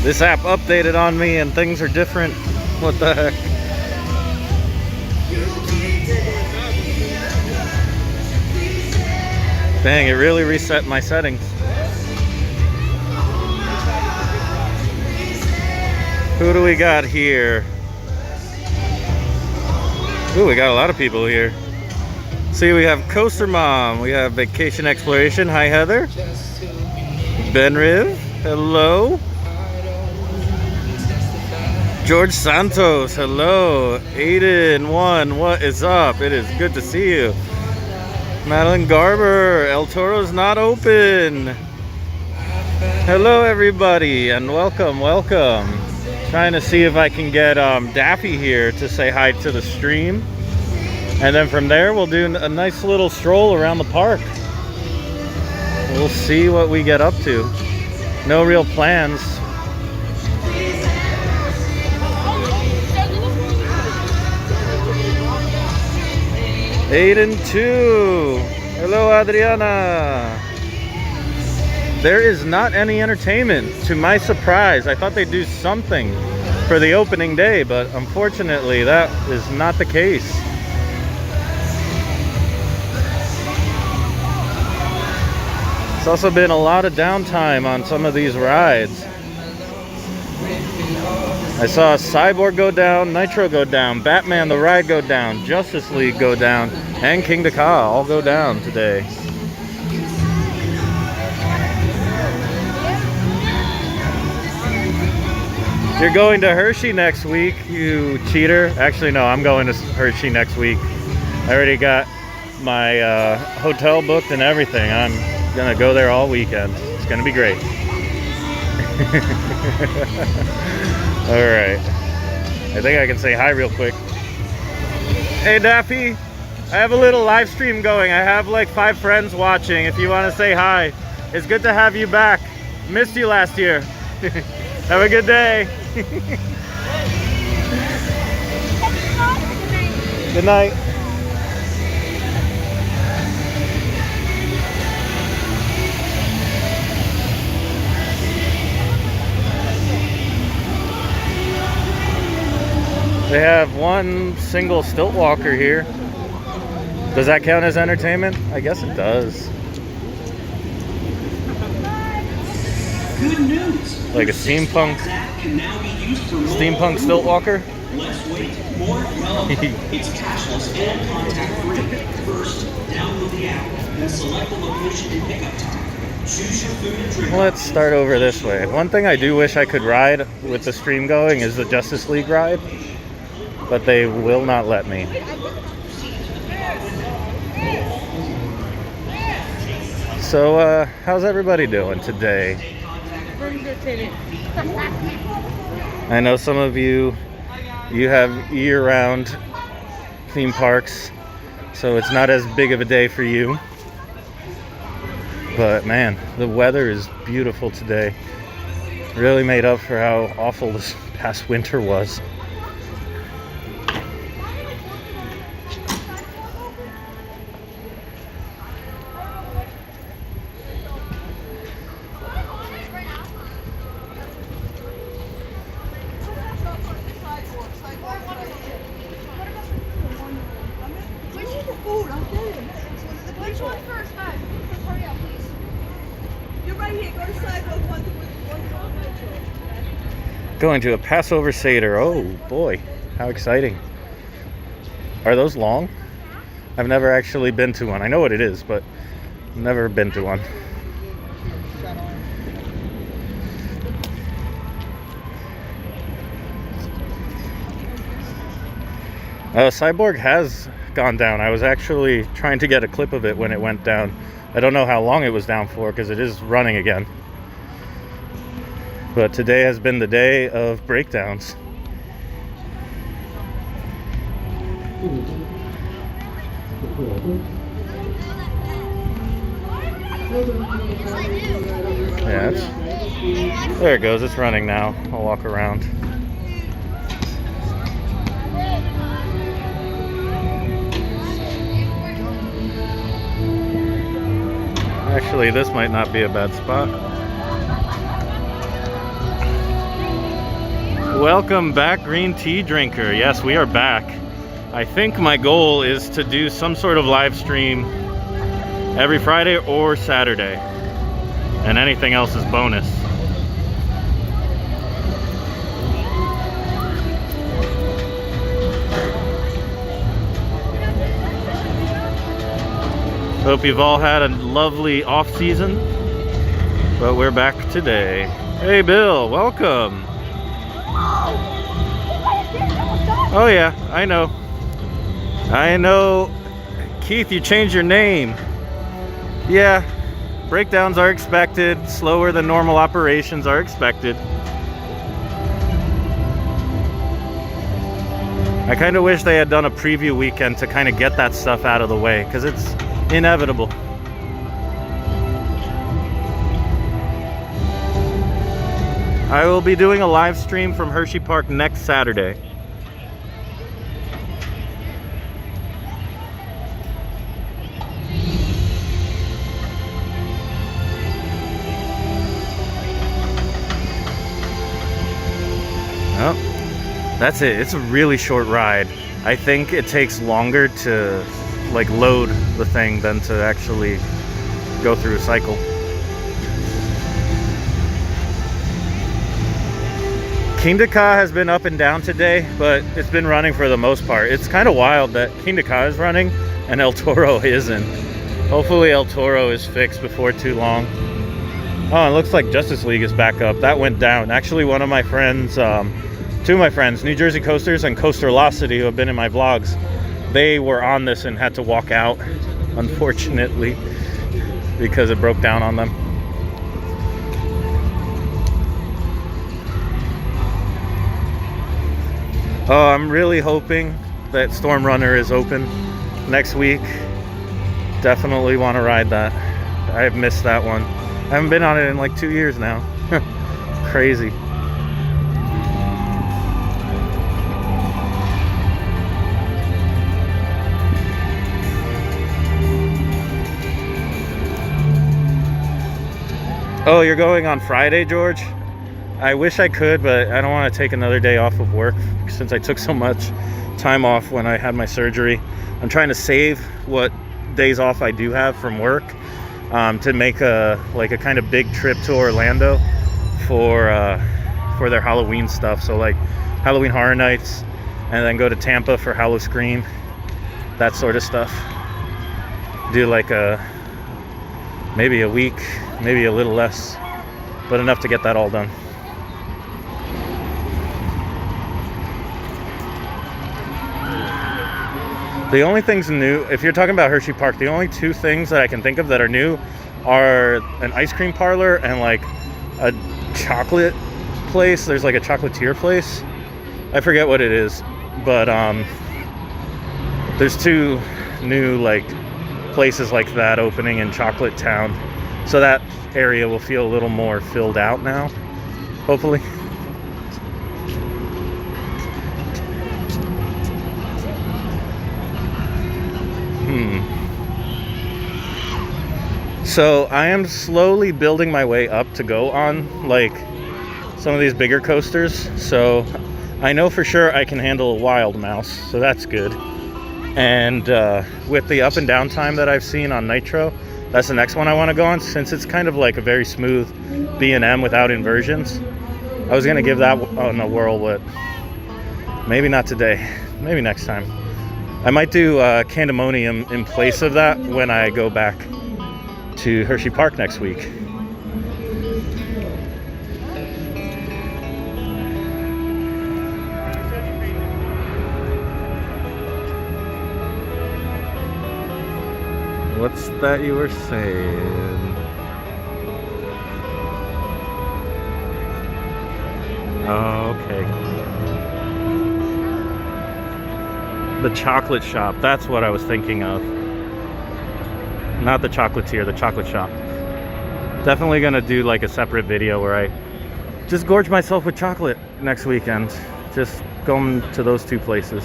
This app updated on me and things are different. What the heck? Dang, it really reset my settings. Who do we got here? Ooh, we got a lot of people here. See, we have Coaster Mom. We have Vacation Exploration. Hi, Heather. Ben Riv. Hello. George Santos. Hello. Aiden1. What is up? It is good to see you. Madeline Garber. El Toro's not open. Hello, everybody, and welcome, welcome. Trying to see if I can get Daffy here to say hi to the stream. And then from there, we'll do a nice little stroll around the park. We'll see what we get up to. No real plans. Aiden 2. Hello, Adriana. There is not any entertainment, to my surprise. I thought they'd do something for the opening day, but unfortunately, that is not the case. It's also been a lot of downtime on some of these rides. I saw Cyborg go down, Nitro go down, Batman the Ride go down, Justice League go down, and Kingda Ka all go down today. You're going to Hershey next week, you cheater. Actually, no, I'm going to Hershey next week. I already got my hotel booked and everything. I'm gonna go there all weekend. It's gonna be great. All right. I think I can say hi real quick. Hey, Daffy. I have a little live stream going. I have like 5 friends watching. If you want to say hi, it's good to have you back. Missed you last year. Have a good day. Good night. They have one single stilt walker here. Does that count as entertainment? I guess it does. Good news. Like a steampunk stilt walker? Let's wait. More relevant. It's cashless and contact free. First, download the app and select the location and pickup time. Choose your food and drink. Let's start over this way. One thing I do wish I could ride with the stream going is the Justice League ride, but they will not let me. So, how's everybody doing today? I know some of you have year-round theme parks, so it's not as big of a day for you. But man, the weather is beautiful today. Really made up for how awful this past winter was. Going to a Passover Seder. Oh boy, how exciting. Are those long? I've never actually been to one. I know what it is, but never been to one. Cyborg has gone down. I was actually trying to get a clip of it when it went down. I don't know how long it was down for because it is running again. But today has been the day of breakdowns. Yeah, there it goes. It's running now. I'll walk around. Actually, this might not be a bad spot. Welcome back, green tea drinker. Yes, we are back. I think my goal is to do some sort of live stream every Friday or Saturday, and anything else is bonus. Hope you've all had a lovely off season, but we're back today. Hey Bill, welcome. Oh yeah, I know. Keith, you changed your name. Yeah, breakdowns are expected. Slower than normal operations are expected. I kind of wish they had done a preview weekend to kind of get that stuff out of the way, because it's inevitable. I will be doing a live stream from Hershey Park next Saturday. Oh, that's it. It's a really short ride. I think it takes longer to like load the thing than to actually go through a cycle. Kingda Ka has been up and down today, but it's been running for the most part. It's kind of wild that Kingda Ka is running and El Toro isn't. Hopefully El Toro is fixed before too long. Oh, it looks like Justice League is back up. That went down. Actually, one of my friends, two of my friends, New Jersey Coasters and Coasterlocity, who have been in my vlogs, they were on this and had to walk out, unfortunately, because it broke down on them. Oh, I'm really hoping that Storm Runner is open next week. Definitely want to ride that. I've missed that one. I haven't been on it in like 2 years now. Crazy. Oh, you're going on Friday, George? I wish I could, but I don't want to take another day off of work since I took so much time off when I had my surgery. I'm trying to save what days off I do have from work to make a kind of big trip to Orlando for their Halloween stuff. So like Halloween Horror Nights, and then go to Tampa for Halloween, that sort of stuff. Do like maybe a week, maybe a little less, but enough to get that all done. The only things new, if you're talking about Hershey Park, the only two things that I can think of that are new are an ice cream parlor and like a chocolate place. There's like a chocolatier place. I forget what it is, but there's two new like places like that opening in Chocolate Town. So that area will feel a little more filled out now, hopefully. So I am slowly building my way up to go on like some of these bigger coasters. So I know for sure I can handle a Wild Mouse, so that's good. And with the up and down time that I've seen on Nitro, that's the next one I want to go on, since it's kind of like a very smooth B&M without inversions. I was gonna give that one a whirl, but maybe not today, maybe next time. I might do Candemonium in place of that when I go back to Hershey Park next week. What's that you were saying? Oh, okay. The chocolate shop. That's what I was thinking of. Not the chocolatier, the chocolate shop. Definitely gonna do like a separate video where I just gorge myself with chocolate next weekend. Just going to those two places.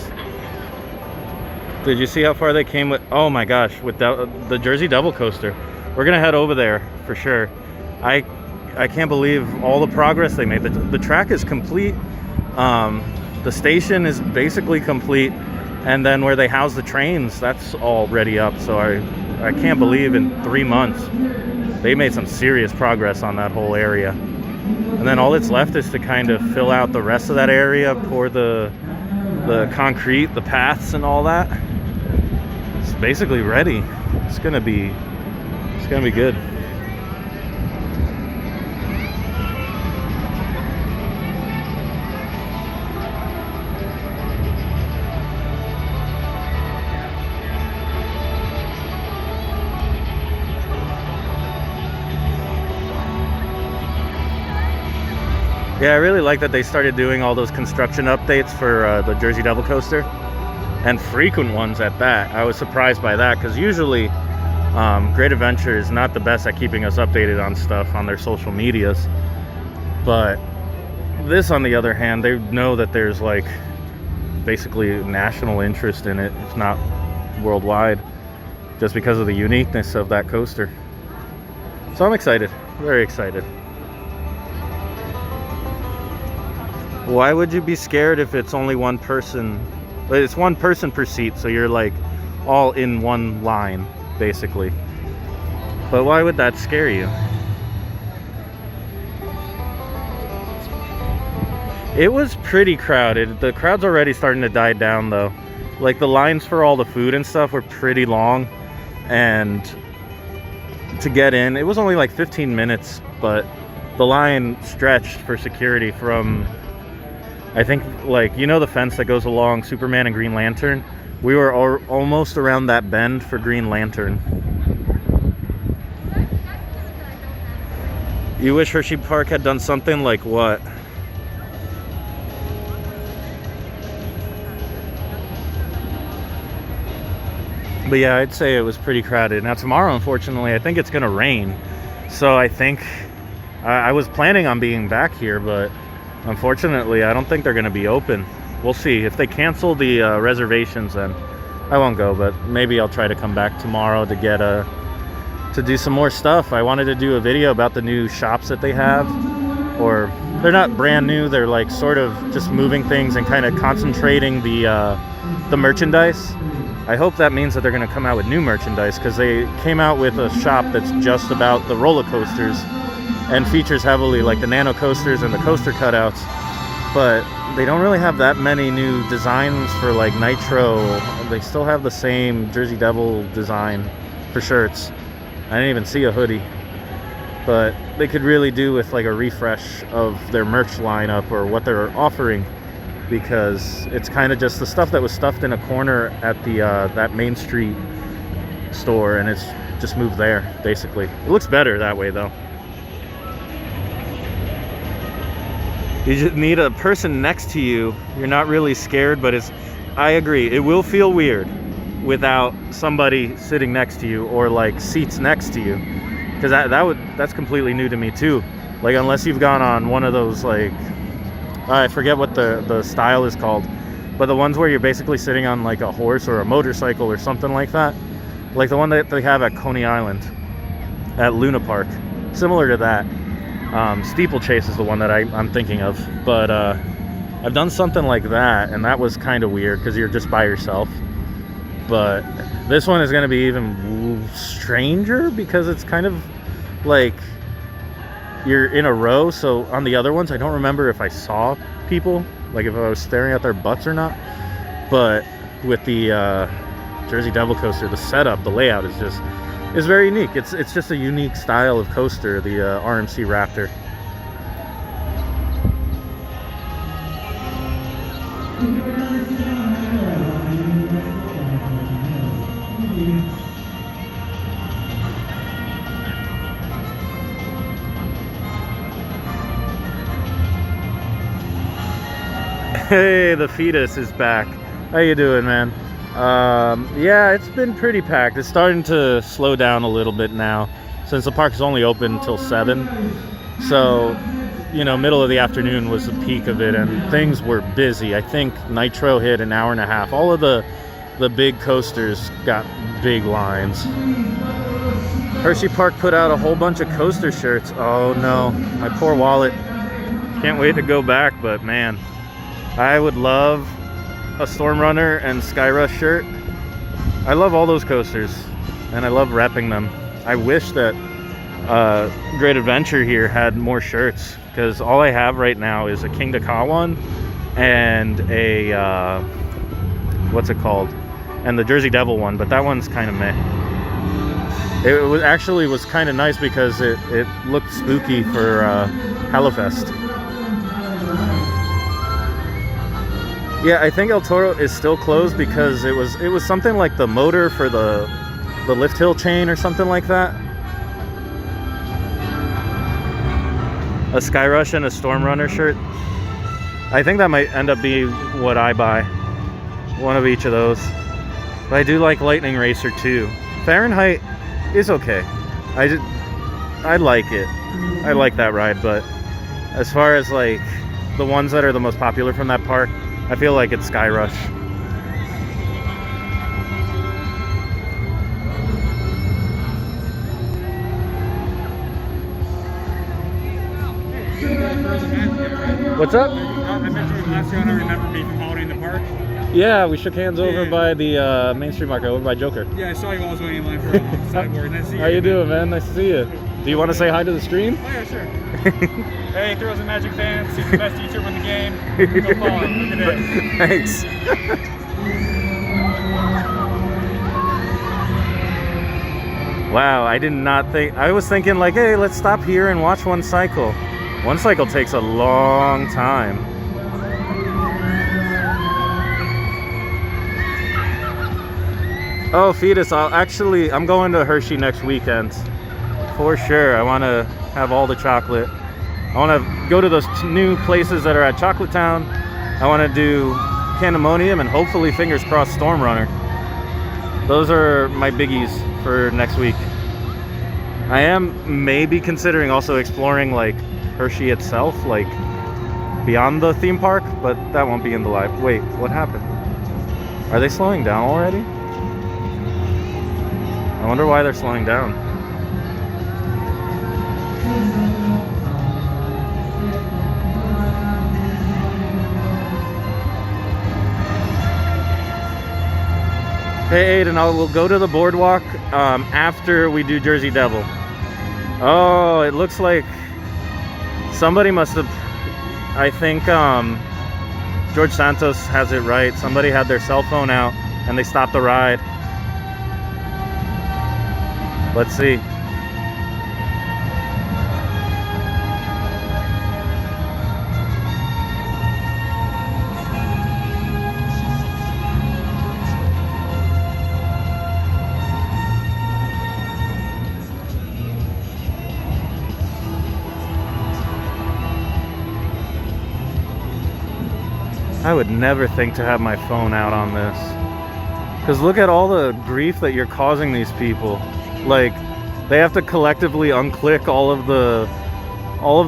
Did you see how far they came with, oh my gosh, with the Jersey Devil coaster? We're gonna head over there for sure. I can't believe all the progress they made. The track is complete. The station is basically complete. And then where they house the trains, that's already up. So I can't believe in 3 months, they made some serious progress on that whole area. And then all that's left is to kind of fill out the rest of that area, pour the concrete, the paths and all that. It's basically ready. It's gonna be good. Yeah, I really like that they started doing all those construction updates for the Jersey Devil coaster, and frequent ones at that. I was surprised by that because usually Great Adventure is not the best at keeping us updated on stuff on their social medias. But this, on the other hand, they know that there's like basically national interest in it, if not worldwide, just because of the uniqueness of that coaster. So I'm excited, very excited. Why would you be scared if it's only one person? It's one person per seat, so you're like all in one line, basically. But why would that scare you? It was pretty crowded. The crowd's already starting to die down though. Like the lines for all the food and stuff were pretty long, and to get in, it was only like 15 minutes, but the line stretched for security from, I think, like, you know the fence that goes along Superman and Green Lantern? We were almost around that bend for Green Lantern. You wish Hershey Park had done something like what? But yeah, I'd say it was pretty crowded. Now tomorrow, unfortunately, I think it's gonna rain. So I think, I was planning on being back here, but unfortunately, I don't think they're going to be open. We'll see. If they cancel the reservations, then I won't go. But maybe I'll try to come back tomorrow to get to do some more stuff. I wanted to do a video about the new shops that they have, or they're not brand new. They're like sort of just moving things and kind of concentrating the merchandise. I hope that means that they're going to come out with new merchandise, because they came out with a shop that's just about the roller coasters and features heavily like the nano coasters and the coaster cutouts, but they don't really have that many new designs for like Nitro. They still have the same Jersey Devil design for shirts. I didn't even see a hoodie, but they could really do with like a refresh of their merch lineup or what they're offering, because it's kind of just the stuff that was stuffed in a corner at the that Main Street store, and it's just moved there basically. It looks better that way though. You just need a person next to you. You're not really scared, but I agree, it will feel weird without somebody sitting next to you or like seats next to you, because that's completely new to me too. Like, unless you've gone on one of those, like, I forget what the style is called, but the ones where you're basically sitting on like a horse or a motorcycle or something like that, like the one that they have at Coney Island at Luna Park, similar to that. Steeplechase is the one that I'm thinking of, but I've done something like that, and that was kind of weird because you're just by yourself. But this one is going to be even stranger, because it's kind of like you're in a row. So on the other ones, I don't remember if I saw people, like if I was staring at their butts or not. But with the Jersey Devil coaster, the setup, the layout is very unique. It's just a unique style of coaster, the RMC Raptor. Hey, the fetus is back. How you doing, man? Yeah, it's been pretty packed. It's starting to slow down a little bit now since the park is only open until 7. So, you know, middle of the afternoon was the peak of it, and things were busy. I think Nitro hit an hour and a half. All of the big coasters got big lines. Hershey Park put out a whole bunch of coaster shirts. Oh no, my poor wallet. Can't wait to go back, but man, I would love a Storm Runner and Sky Rush shirt. I love all those coasters, and I love repping them. I wish that Great Adventure here had more shirts, because all I have right now is a Kingda Ka one and a what's it called, and the Jersey Devil one, but that one's kind of meh. It was actually kind of nice because it looked spooky for Hallowfest. Yeah, I think El Toro is still closed because it was something like the motor for the lift hill chain or something like that. A Sky Rush and a Storm Runner shirt. I think that might end up being what I buy. One of each of those. But I do like Lightning Racer too. Fahrenheit is okay. I like it. I like that ride, but as far as like the ones that are the most popular from that park, I feel like it's Sky Rush. What's up? I met you last year. I don't remember me from Holiday in the Park. Yeah, we shook hands over by the Main Street Market, over by Joker. Yeah, I saw you always waiting in line for a sideboard. Nice to see you. How you doing, man? Nice to see you. Do you want to say hi to the stream? Oh, yeah, sure. Hey, Thrills and Magic fans. He's the best YouTuber in the game. Go follow him. Look at it. Thanks. Wow, I did not think... I was thinking like, hey, let's stop here and watch one cycle. One cycle takes a long time. Oh, Fetus, I'm going to Hershey next weekend. For sure. I want to have all the chocolate. I want to go to those new places that are at Chocolate Town. I want to do Candemonium and hopefully, fingers crossed, Storm Runner. Those are my biggies for next week. I am maybe considering also exploring like Hershey itself, like beyond the theme park, but that won't be in the live. Wait, what happened? Are they slowing down already? I wonder why they're slowing down. Hey Aiden, we'll go to the boardwalk after we do Jersey Devil. Oh, it looks like somebody must have, I think George Santos has it right. Somebody had their cell phone out and they stopped the ride. Let's see. I would never think to have my phone out on this. Because look at all the grief that you're causing these people. Like, they have to collectively unclick all of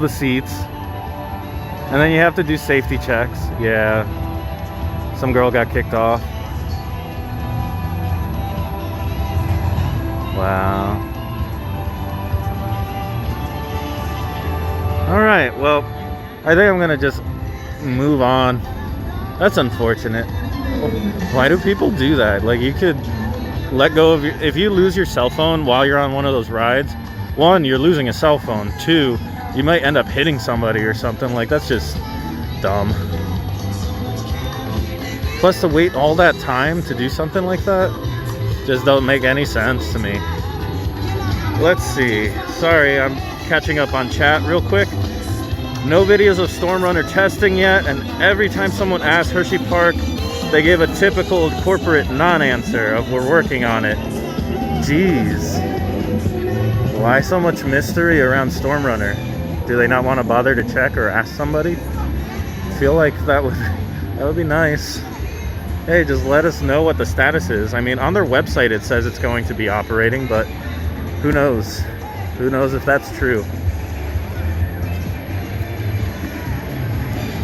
the seats. And then you have to do safety checks. Yeah. Some girl got kicked off. Wow. Alright, well, I think I'm gonna just move on. That's unfortunate. Why do people do that? Like, you could let go of if you lose your cell phone while you're on one of those rides, one, you're losing a cell phone. Two, you might end up hitting somebody or something. Like, that's just dumb. Plus, to wait all that time to do something like that just don't make any sense to me. Let's see. Sorry, I'm catching up on chat real quick. No videos of Storm Runner testing yet, and every time someone asks Hershey Park, they give a typical corporate non-answer of "we're working on it." Jeez. Why so much mystery around Storm Runner? Do they not want to bother to check or ask somebody? I feel like that would That would be nice. Hey, just let us know what the status is. I mean, on their website it says it's going to be operating, but who knows? Who knows if that's true?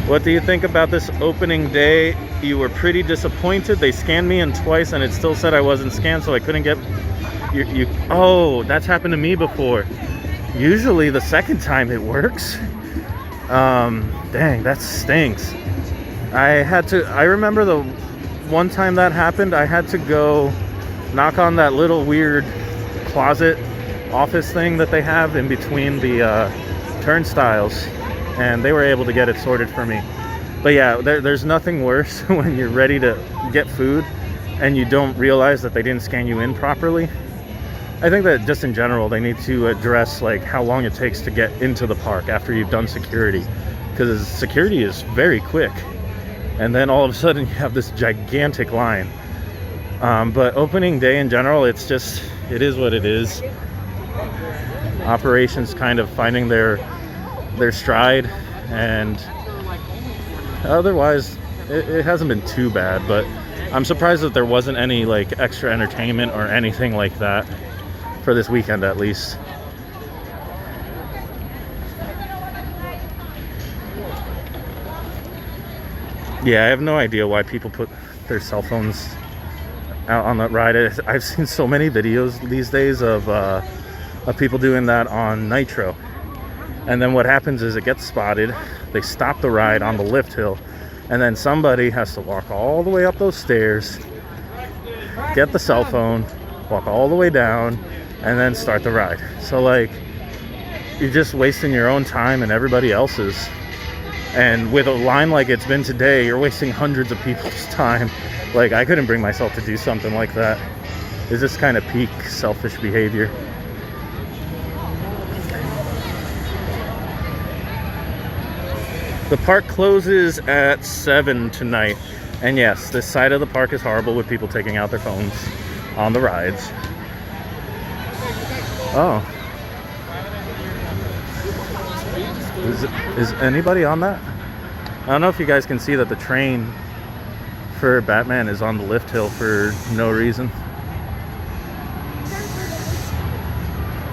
What do you think about this opening day? You were pretty disappointed. They scanned me in twice and it still said I wasn't scanned, so I couldn't get you. Oh, that's happened to me before. Usually the second time it works. Dang, that stinks. I remember the one time that happened, I had to go knock on that little weird closet office thing that they have in between the turnstiles, and they were able to get it sorted for me. But yeah, there's nothing worse when you're ready to get food and you don't realize that they didn't scan you in properly. I think that just in general, they need to address like how long it takes to get into the park after you've done security, because security is very quick, and then all of a sudden you have this gigantic line. But opening day in general, it is what it is. Operations kind of finding their stride, and otherwise it hasn't been too bad. But I'm surprised that there wasn't any like extra entertainment or anything like that for this weekend, at least. Yeah, I have no idea why people put their cell phones out on that ride. I've seen so many videos these days of people doing that on Nitro, and then what happens is it gets spotted. They stop the ride on the lift hill, and then somebody has to walk all the way up those stairs, get the cell phone, walk all the way down, and then start the ride. So like, you're just wasting your own time and everybody else's. And with a line like it's been today, you're wasting hundreds of people's time. Like, I couldn't bring myself to do something like that. It's just kind of peak selfish behavior. The park closes at 7 tonight. And yes, this side of the park is horrible with people taking out their phones on the rides. Oh. Is anybody on that? I don't know if you guys can see that the train for Batman is on the lift hill for no reason.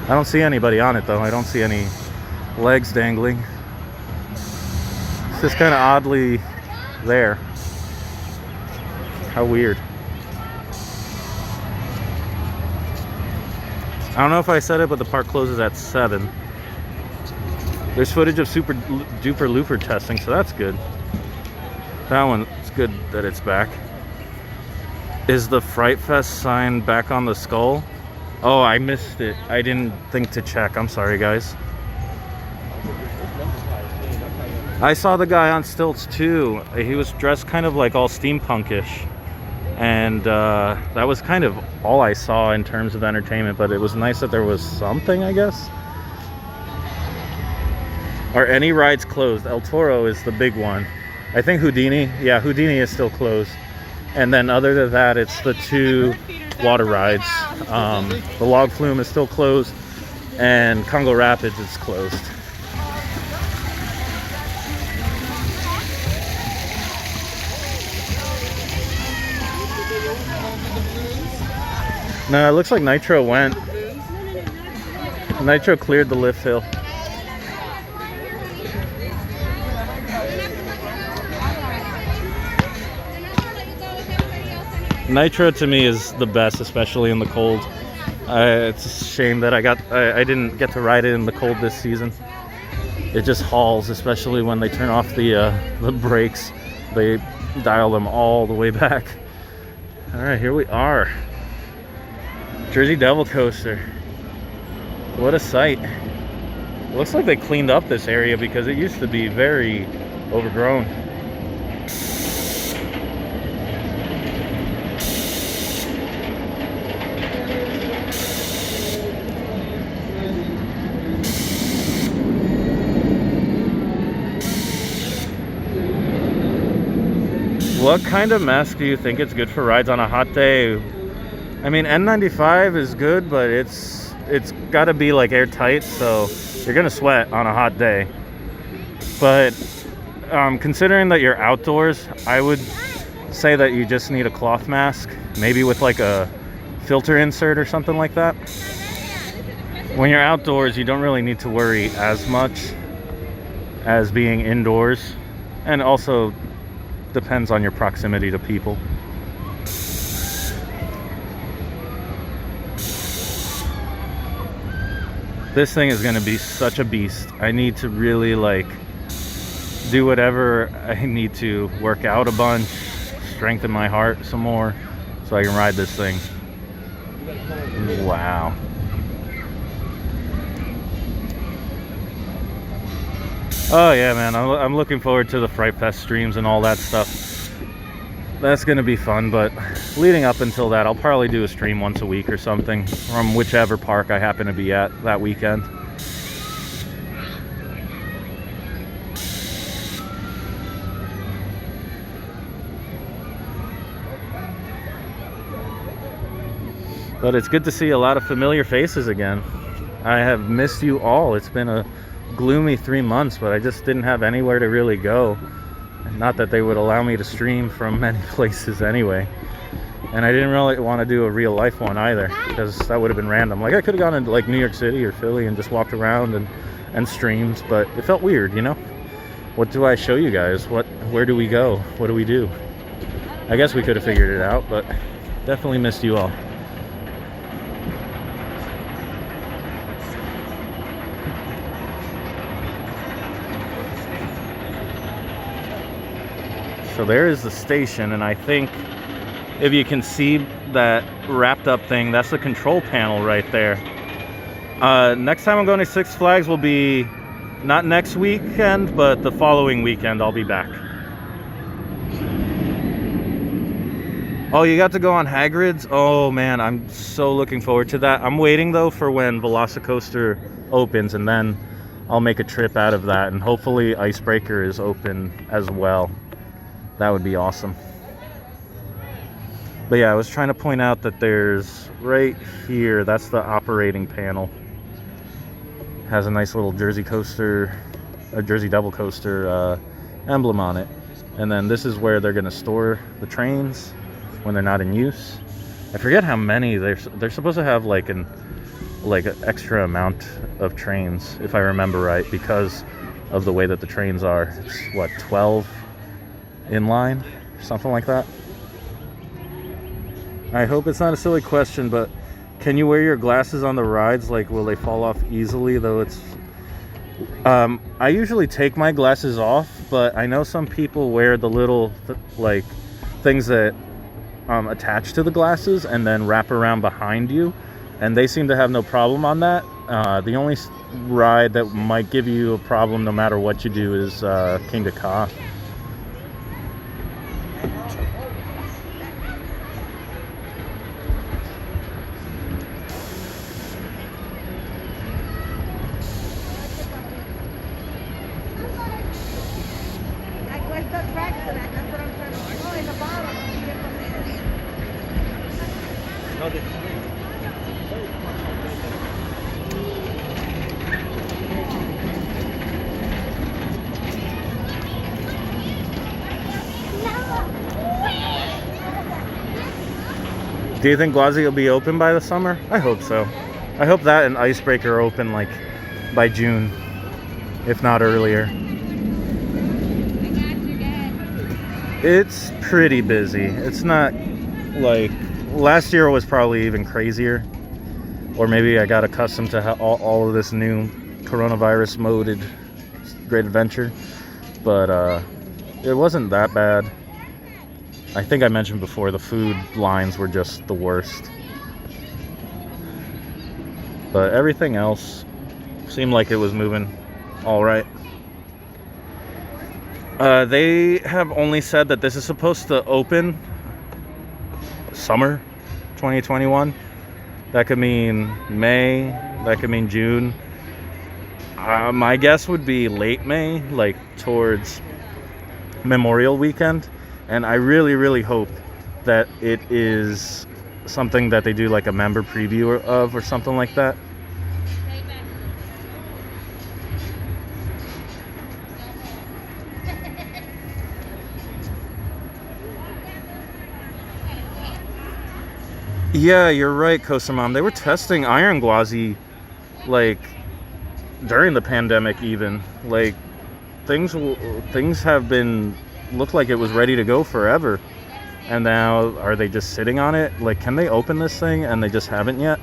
I don't see anybody on it though. I don't see any legs dangling. It's just kind of oddly there. How weird. I don't know if I said it, but the park closes at 7. There's footage of super duper looper testing, so that's good. That one, it's good that it's back. Is the Fright Fest sign back on the skull? Oh, I missed it. I didn't think to check. I'm sorry, guys. I saw the guy on stilts too. He was dressed kind of like all steampunkish. And that was kind of all I saw in terms of entertainment, but it was nice that there was something, I guess. Are any rides closed? El Toro is the big one. I think Houdini, yeah, Houdini is still closed. And then other than that, it's the 2 water rides. The Log Flume is still closed, and Congo Rapids is closed. No, it looks like Nitro went. Nitro cleared the lift hill. Nitro to me is the best, especially in the cold. It's a shame that I didn't get to ride it in the cold this season. It just hauls, especially when they turn off the brakes. They dial them all the way back. All right, here we are. Jersey Devil Coaster. What a sight. Looks like they cleaned up this area because it used to be very overgrown. What kind of mask do you think is good for rides on a hot day? I mean, N95 is good, but it's got to be like airtight, so you're gonna sweat on a hot day. But considering that you're outdoors, I would say that you just need a cloth mask, maybe with like a filter insert or something like that. When you're outdoors, you don't really need to worry as much as being indoors, and also depends on your proximity to people. This thing is going to be such a beast. I need to really like do whatever I need to, work out a bunch, strengthen my heart some more so I can ride this thing. Wow. Oh yeah, man, I'm looking forward to the Fright Fest streams and all that stuff. That's gonna be fun, but leading up until that, I'll probably do a stream once a week or something from whichever park I happen to be at that weekend. But it's good to see a lot of familiar faces again. I have missed you all. It's been a gloomy 3 months, but I just didn't have anywhere to really go. Not that they would allow me to stream from many places anyway. And I didn't really want to do a real life one either, because that would have been random. Like I could have gone into like New York City or Philly and just walked around and streamed, but it felt weird, you know? What do I show you guys? Where do we go? What do we do? I guess we could have figured it out, but definitely missed you all. So there is the station, and I think if you can see that wrapped up thing, that's the control panel right there. Next time I'm going to Six Flags will be not next weekend, but the following weekend I'll be back. Oh, you got to go on Hagrid's? Oh man, I'm so looking forward to that. I'm waiting though for when Velocicoaster opens, and then I'll make a trip out of that, and hopefully Icebreaker is open as well. That would be awesome. But yeah, I was trying to point out that there's right here, that's the operating panel. Has a nice little Jersey coaster, a Jersey Devil coaster emblem on it. And then this is where they're gonna store the trains when they're not in use. I forget how many, they're supposed to have like an extra amount of trains, if I remember right, because of the way that the trains are. It's what, 12 in line, something like that. I hope it's not a silly question, but can you wear your glasses on the rides? Like, will they fall off easily? Though it's I usually take my glasses off, but I know some people wear the little like things that attach to the glasses and then wrap around behind you, and they seem to have no problem on that. The only ride that might give you a problem no matter what you do is Kingda Ka. Do you think Gwazi will be open by the summer? I hope so. I hope that and Icebreaker are open like by June, if not earlier. It's pretty busy. It's not like last year was probably even crazier, or maybe I got accustomed to all of this new coronavirus moded Great Adventure, but it wasn't that bad. I think I mentioned before, the food lines were just the worst. But everything else seemed like it was moving all right. They have only said that this is supposed to open summer 2021. That could mean May, that could mean June. My guess would be late May, like towards Memorial Weekend. And I really, really hope that it is something that they do like a member preview of or something like that. Yeah, you're right, Kosa Mom. They were testing iron gwazi like during the pandemic even. Like things have been looked like it was ready to go forever. And now are they just sitting on it? Like, can they open this thing and they just haven't yet?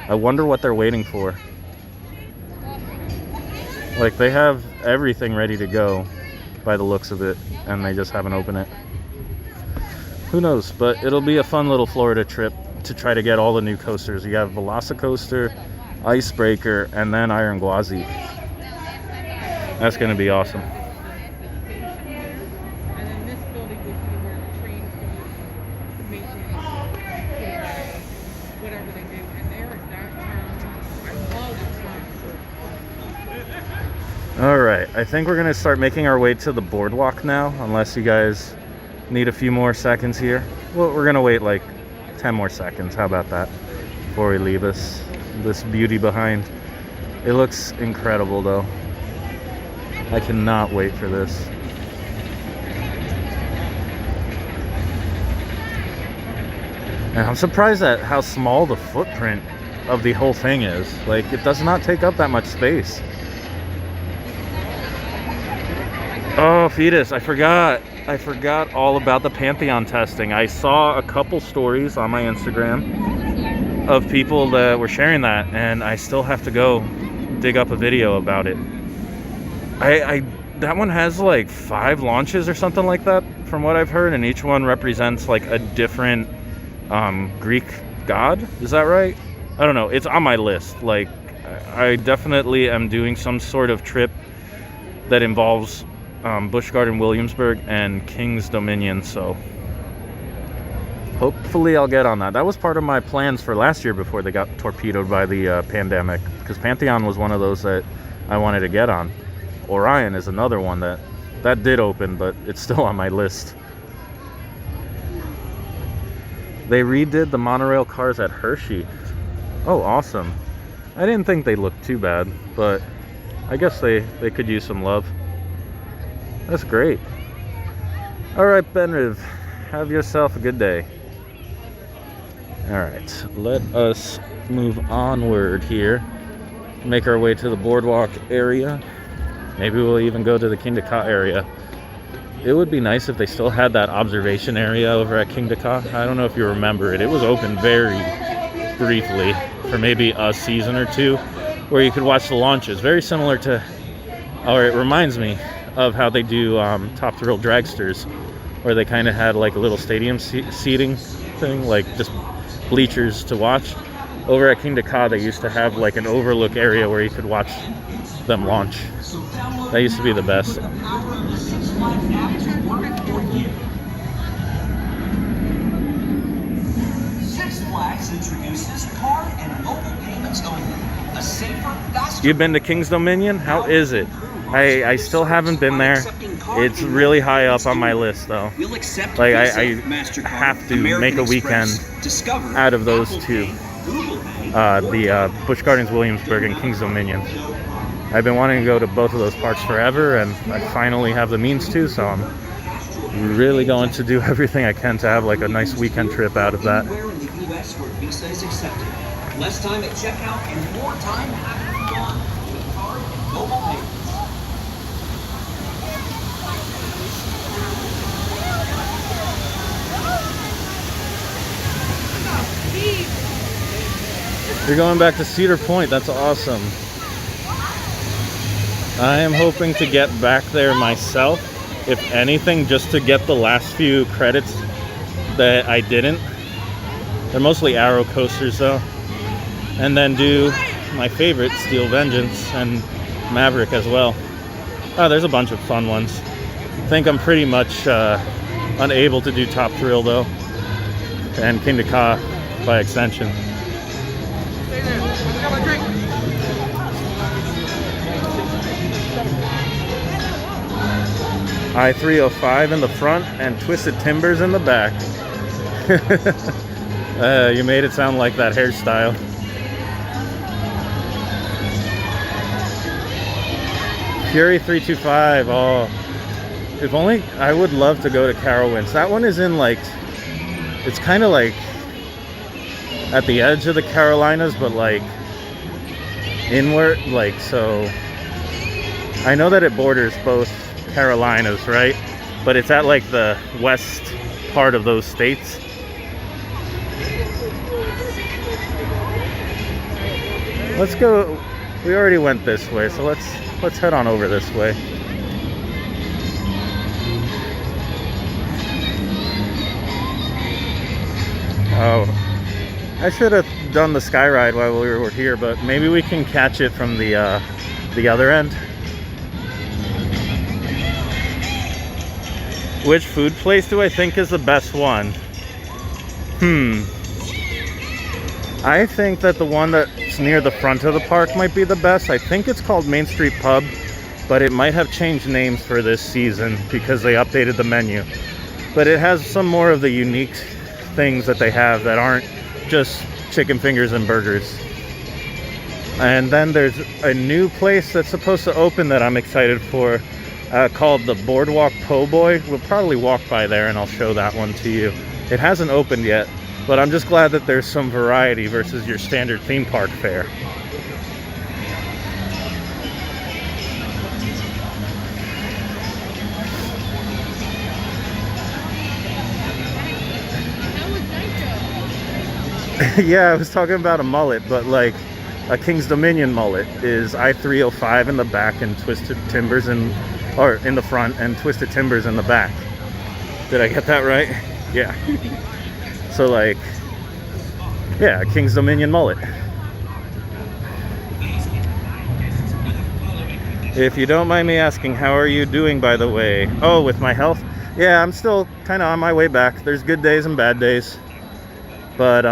I wonder what they're waiting for. Like, they have everything ready to go by the looks of it, and they just haven't opened it. Who knows? But it'll be a fun little Florida trip to try to get all the new coasters. You have Velocicoaster, Icebreaker, and then Iron Gwazi. That's going to be awesome. Alright, I think we're going to start making our way to the boardwalk now, unless you guys need a few more seconds here. Well, we're going to wait like 10 more seconds. How about that? Before we leave this beauty behind. It looks incredible though. I cannot wait for this. And I'm surprised at how small the footprint of the whole thing is. Like, it does not take up that much space. Oh, Fetus, I forgot all about the Pantheon testing. I saw a couple stories on my Instagram of people that were sharing that, and I still have to go dig up a video about it. That one has like 5 launches or something like that, from what I've heard, and each one represents like a different Greek god. Is that right? I don't know. It's on my list. Like, I definitely am doing some sort of trip that involves Busch Garden Williamsburg and King's Dominion, so hopefully I'll get on that. That was part of my plans for last year before they got torpedoed by the pandemic, because Pantheon was one of those that I wanted to get on. Orion is another one that did open, but it's still on my list. They redid the monorail cars at Hershey. Oh, awesome. I didn't think they looked too bad, but I guess they could use some love. That's great. Alright, Benriv, have yourself a good day. Alright, let us move onward here. Make our way to the boardwalk area. Maybe we'll even go to the Kingda Ka area. It would be nice if they still had that observation area over at Kingda Ka. I don't know if you remember it. It was open very briefly for maybe a season or two, where you could watch the launches. Very similar to, or it reminds me of how they do Top Thrill Dragsters, where they kind of had like a little stadium seating thing, like just bleachers to watch. Over at Kingda Ka, they used to have like an overlook area where you could watch them launch. That used to be the best. Six Flags introduces card and mobile payments only. A safer, faster. You've been to King's Dominion? How is it? I still haven't been there. It's really high up on my list though. Like I have to make a weekend out of those two. The Busch Gardens Williamsburg and King's Dominion. I've been wanting to go to both of those parks forever, and I finally have the means to, so I'm really going to do everything I can to have like a nice weekend trip out of that. Less time at checkout and more time having fun with card and mobile payments. You're going back to Cedar Point. That's awesome. I am hoping to get back there myself, if anything, just to get the last few credits that I didn't. They're mostly Arrow coasters though. And then do my favorite, Steel Vengeance and Maverick as well. Oh, there's a bunch of fun ones. I think I'm pretty much unable to do Top Thrill though, and Kingda Ka by extension. I-305 in the front and Twisted Timbers in the back. You made it sound like that hairstyle. Fury 325. Oh, if only I would love to go to Carowinds. That one is in like, it's kind of like at the edge of the Carolinas, but like inward, like, so I know that it borders both Carolinas, right? But it's at like the west part of those states. Let's go. We already went this way, so let's head on over this way. Oh, I should have done the sky ride while we were here, but maybe we can catch it from the other end. Which food place do I think is the best one? I think that the one that's near the front of the park might be the best. I think it's called Main Street Pub, but it might have changed names for this season because they updated the menu. But it has some more of the unique things that they have that aren't just chicken fingers and burgers. And then there's a new place that's supposed to open that I'm excited for, called the Boardwalk Po' Boy. We'll probably walk by there and I'll show that one to you. It hasn't opened yet, but I'm just glad that there's some variety versus your standard theme park fare. Yeah, I was talking about a mullet, but like a King's Dominion mullet is I-305 in the back and Twisted Timbers in the front and Twisted Timbers in the back. Did I get that right? Yeah. So like, yeah, King's Dominion mullet. If you don't mind me asking, how are you doing, by the way? Oh, with my health? Yeah, I'm still kind of on my way back. There's good days and bad days. But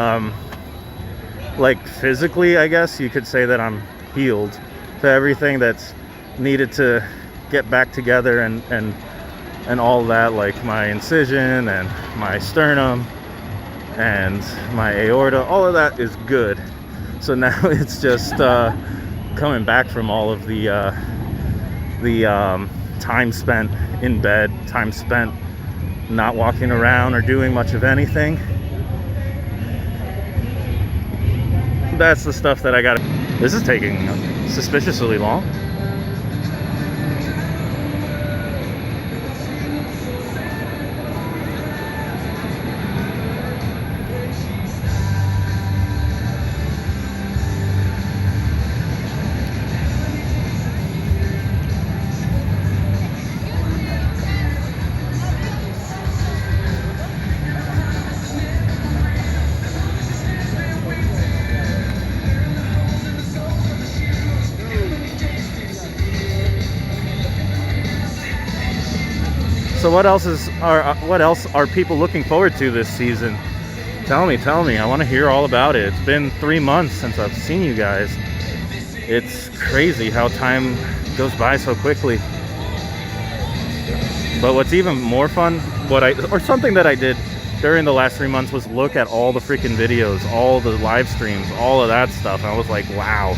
like physically, I guess you could say that I'm healed to everything that's needed to get back together and all that, like my incision and my sternum and my aorta, all of that is good. So now it's just coming back from all of the time spent in bed, time spent not walking around or doing much of anything. That's the stuff that I gotta. This is taking suspiciously long. So what else are people looking forward to this season? Tell me. I want to hear all about it. It's been 3 months since I've seen you guys. It's crazy how time goes by so quickly. But what's even more fun, something that I did during the last 3 months was look at all the freaking videos, all the live streams, all of that stuff. I was like, wow,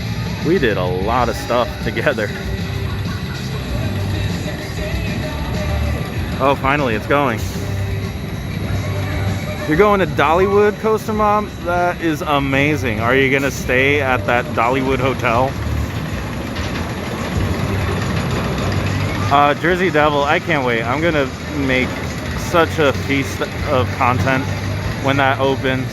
we did a lot of stuff together. Oh, finally, it's going. You're going to Dollywood, Coaster Mom? That is amazing. Are you gonna stay at that Dollywood hotel? Jersey Devil, I can't wait. I'm gonna make such a feast of content when that opens.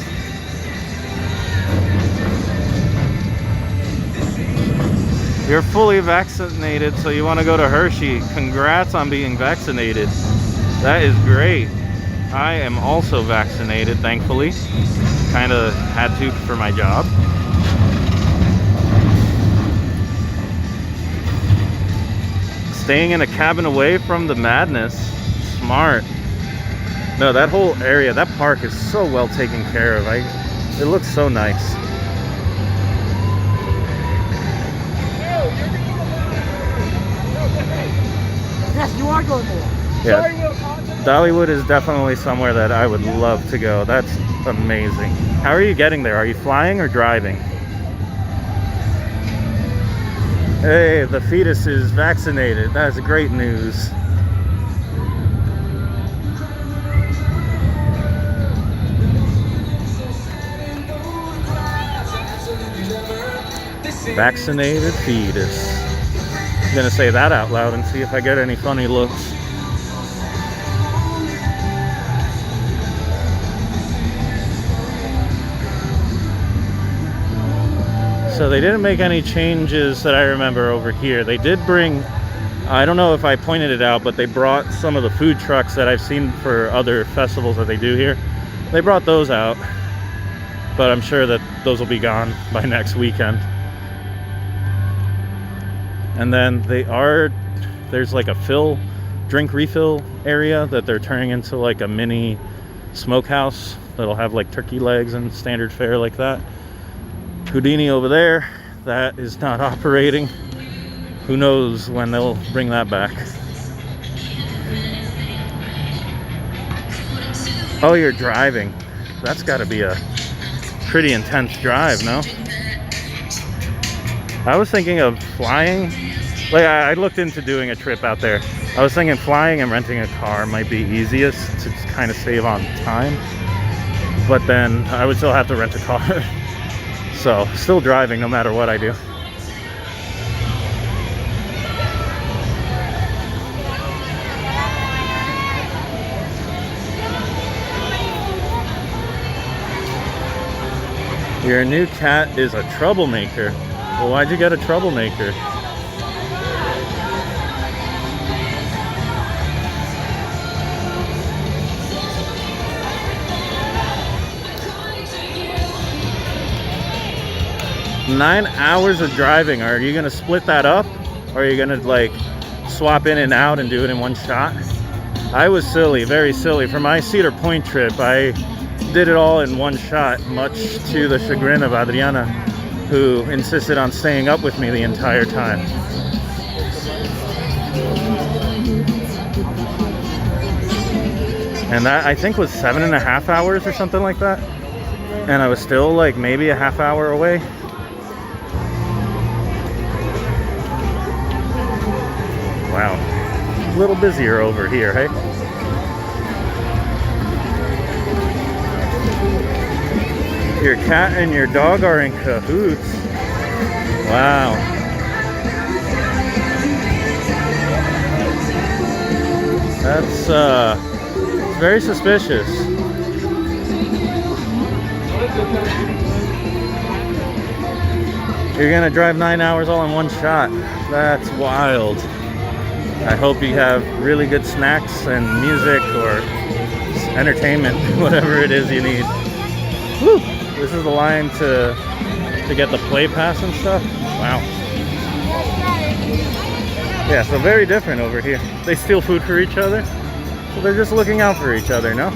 You're fully vaccinated, so you want to go to Hershey. Congrats on being vaccinated. That is great. I am also vaccinated, thankfully. Kind of had to for my job. Staying in a cabin away from the madness. Smart. No, that whole area, that park is so well taken care of. It looks so nice. Yes, you are going there. Yeah. Dollywood is definitely somewhere that I would love to go. That's amazing. How are you getting there? Are you flying or driving? Hey, the fetus is vaccinated. That's great news. Vaccinated fetus. I'm gonna say that out loud and see if I get any funny looks. So they didn't make any changes that I remember over here. They did bring, I don't know if I pointed it out, but they brought some of the food trucks that I've seen for other festivals that they do here. They brought those out, but I'm sure that those will be gone by next weekend. And then there's like a drink refill area that they're turning into like a mini smokehouse that'll have like turkey legs and standard fare like that. Houdini over there, that is not operating. Who knows when they'll bring that back. Oh, you're driving. That's got to be a pretty intense drive, no? I was thinking of flying. Like, I looked into doing a trip out there. I was thinking flying and renting a car might be easiest to kind of save on time. But then I would still have to rent a car. So, still driving no matter what I do. Your new cat is a troublemaker. Well, why'd you get a troublemaker? Nine hours of driving. Are you gonna split that up? Or are you gonna like swap in and out and do it in one shot? I was silly, very silly. For my Cedar Point trip, I did it all in one shot, much to the chagrin of Adriana, who insisted on staying up with me the entire time. And that, I think, was 7.5 hours or something like that. And I was still like maybe a half hour away. Wow, a little busier over here, hey? Your cat and your dog are in cahoots. Wow. That's very suspicious. You're gonna drive 9 hours all in one shot. That's wild. I hope you have really good snacks and music or entertainment, whatever it is you need. Woo! This is the line to get the play pass and stuff. Wow. Yeah, so very different over here. They steal food for each other. So they're just looking out for each other, no?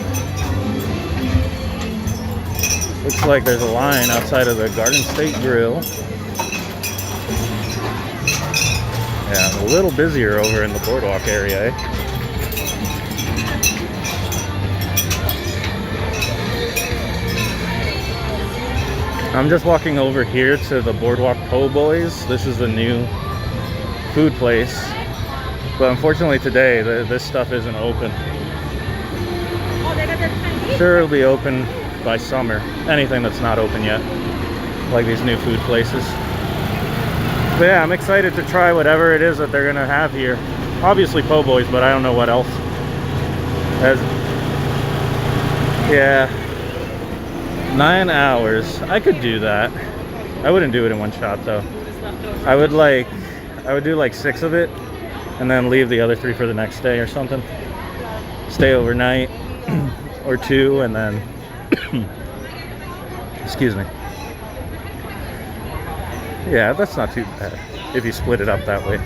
Looks like there's a line outside of the Garden State Grill. Yeah, a little busier over in the Boardwalk area, eh? I'm just walking over here to the Boardwalk Po' Boys. This is the new food place. But unfortunately today, this stuff isn't open. Sure, it'll be open by summer. Anything that's not open yet. Like these new food places. But yeah, I'm excited to try whatever it is that they're gonna have here. Obviously Po' Boys, but I don't know what else. Yeah. 9 hours. I could do that. I wouldn't do it in one shot though. I would do like 6 of it and then leave the other 3 for the next day or something. Stay overnight or 2 and then excuse me. Yeah, that's not too bad if you split it up that way.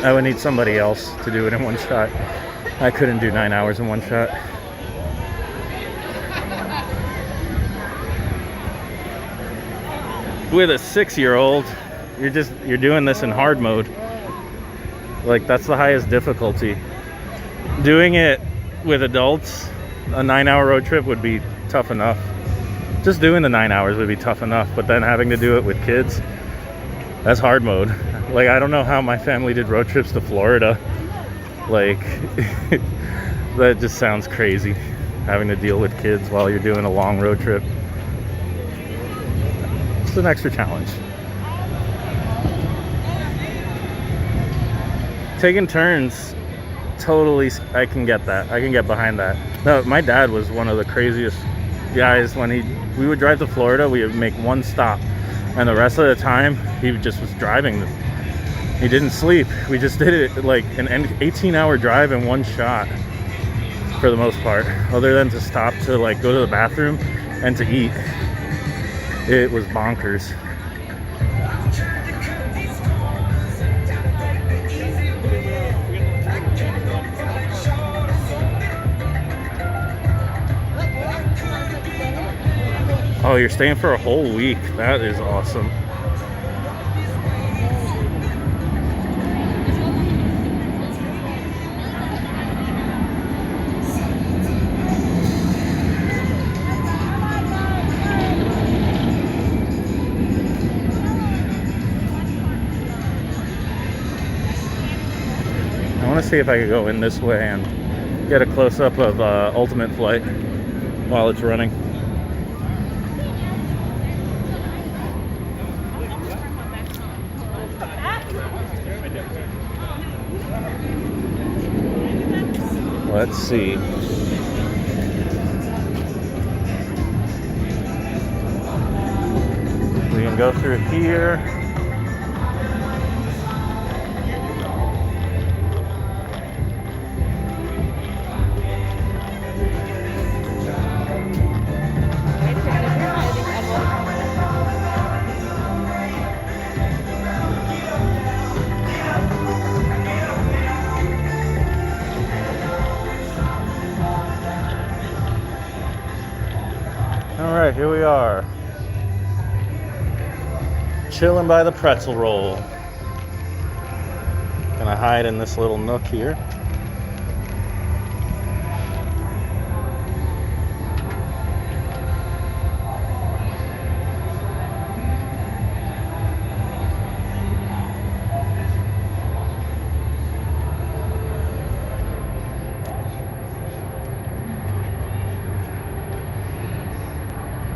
I would need somebody else to do it in one shot. I couldn't do 9 hours in one shot. With a 6-year-old, you're doing this in hard mode. Like, that's the highest difficulty. Doing it with adults, a 9-hour road trip would be tough enough. Just doing the 9 hours would be tough enough, but then having to do it with kids, that's hard mode. Like, I don't know how my family did road trips to Florida. Like, that just sounds crazy, having to deal with kids while you're doing a long road trip. It's an extra challenge. taking turns, totally, I can get that. I can get behind that. No, my dad was one of the craziest guys. When we would drive to Florida, we would make one stop, and the rest of the time he just was driving. He didn't sleep. We just did it like an 18-hour drive in one shot for the most part, other than to stop to like go to the bathroom and to eat. It was bonkers. Oh, you're staying for a whole week. That is awesome. I want to see if I could go in this way and get a close-up of Ultimate Flight while it's running. Let's see. We can go through here. All right, here we are. Chilling by the pretzel roll. Gonna hide in this little nook here.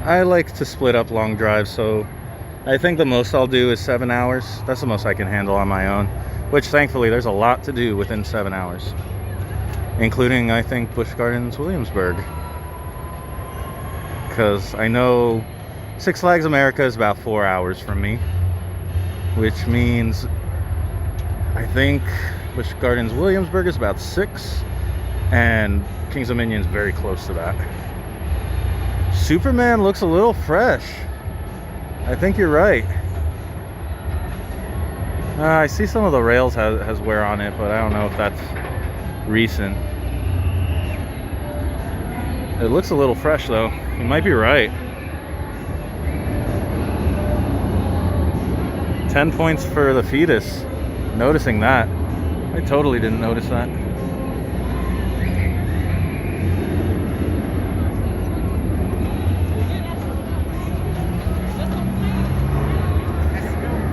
I like to split up long drives, so I think the most I'll do is 7 hours. That's the most I can handle on my own, which thankfully there's a lot to do within 7 hours, including I think Busch Gardens Williamsburg, because I know Six Flags America is about 4 hours from me, which means I think Busch Gardens Williamsburg is about 6, and Kings Dominion is very close to that. Superman looks a little fresh. I think you're right. I see some of the rails has wear on it, but I don't know if that's recent. It looks a little fresh though. You might be right. 10 points for the fetus. Noticing that. I totally didn't notice that.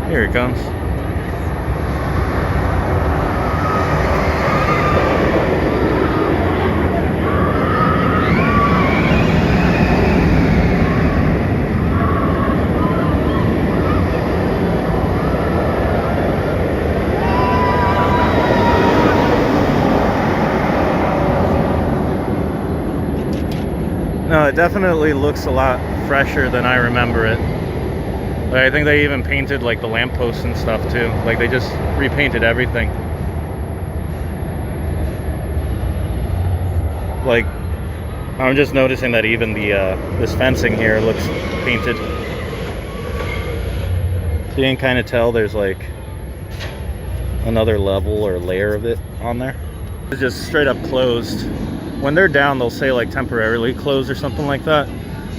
Here he comes. No, it definitely looks a lot fresher than I remember it. I think they even painted like the lampposts and stuff too. Like they just repainted everything. Like I'm just noticing that even the this fencing here looks painted. So you can kind of tell there's like another level or layer of it on there. It's just straight up closed. When they're down, they'll say like temporarily closed or something like that.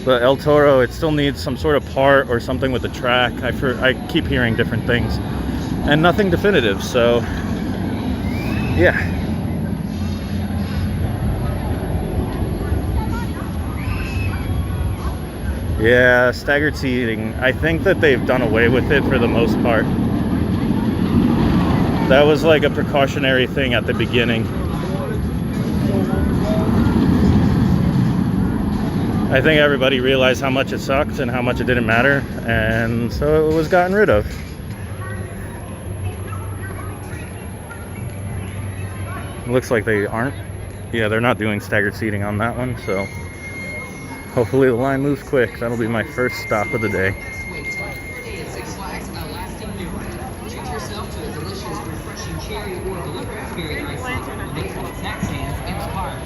But El Toro, it still needs some sort of part or something with the track. I keep hearing different things and nothing definitive, so yeah. Yeah, staggered seating. I think that they've done away with it for the most part. That was like a precautionary thing at the beginning. I think everybody realized how much it sucked and how much it didn't matter, and so it was gotten rid of. It looks like they aren't. Yeah, they're not doing staggered seating on that one, so hopefully the line moves quick. That'll be my first stop of the day. Today at Six Flags, a lasting memory. Treat yourself to a delicious, refreshing cherry or raspberry icing. Make fun snack stands in the park.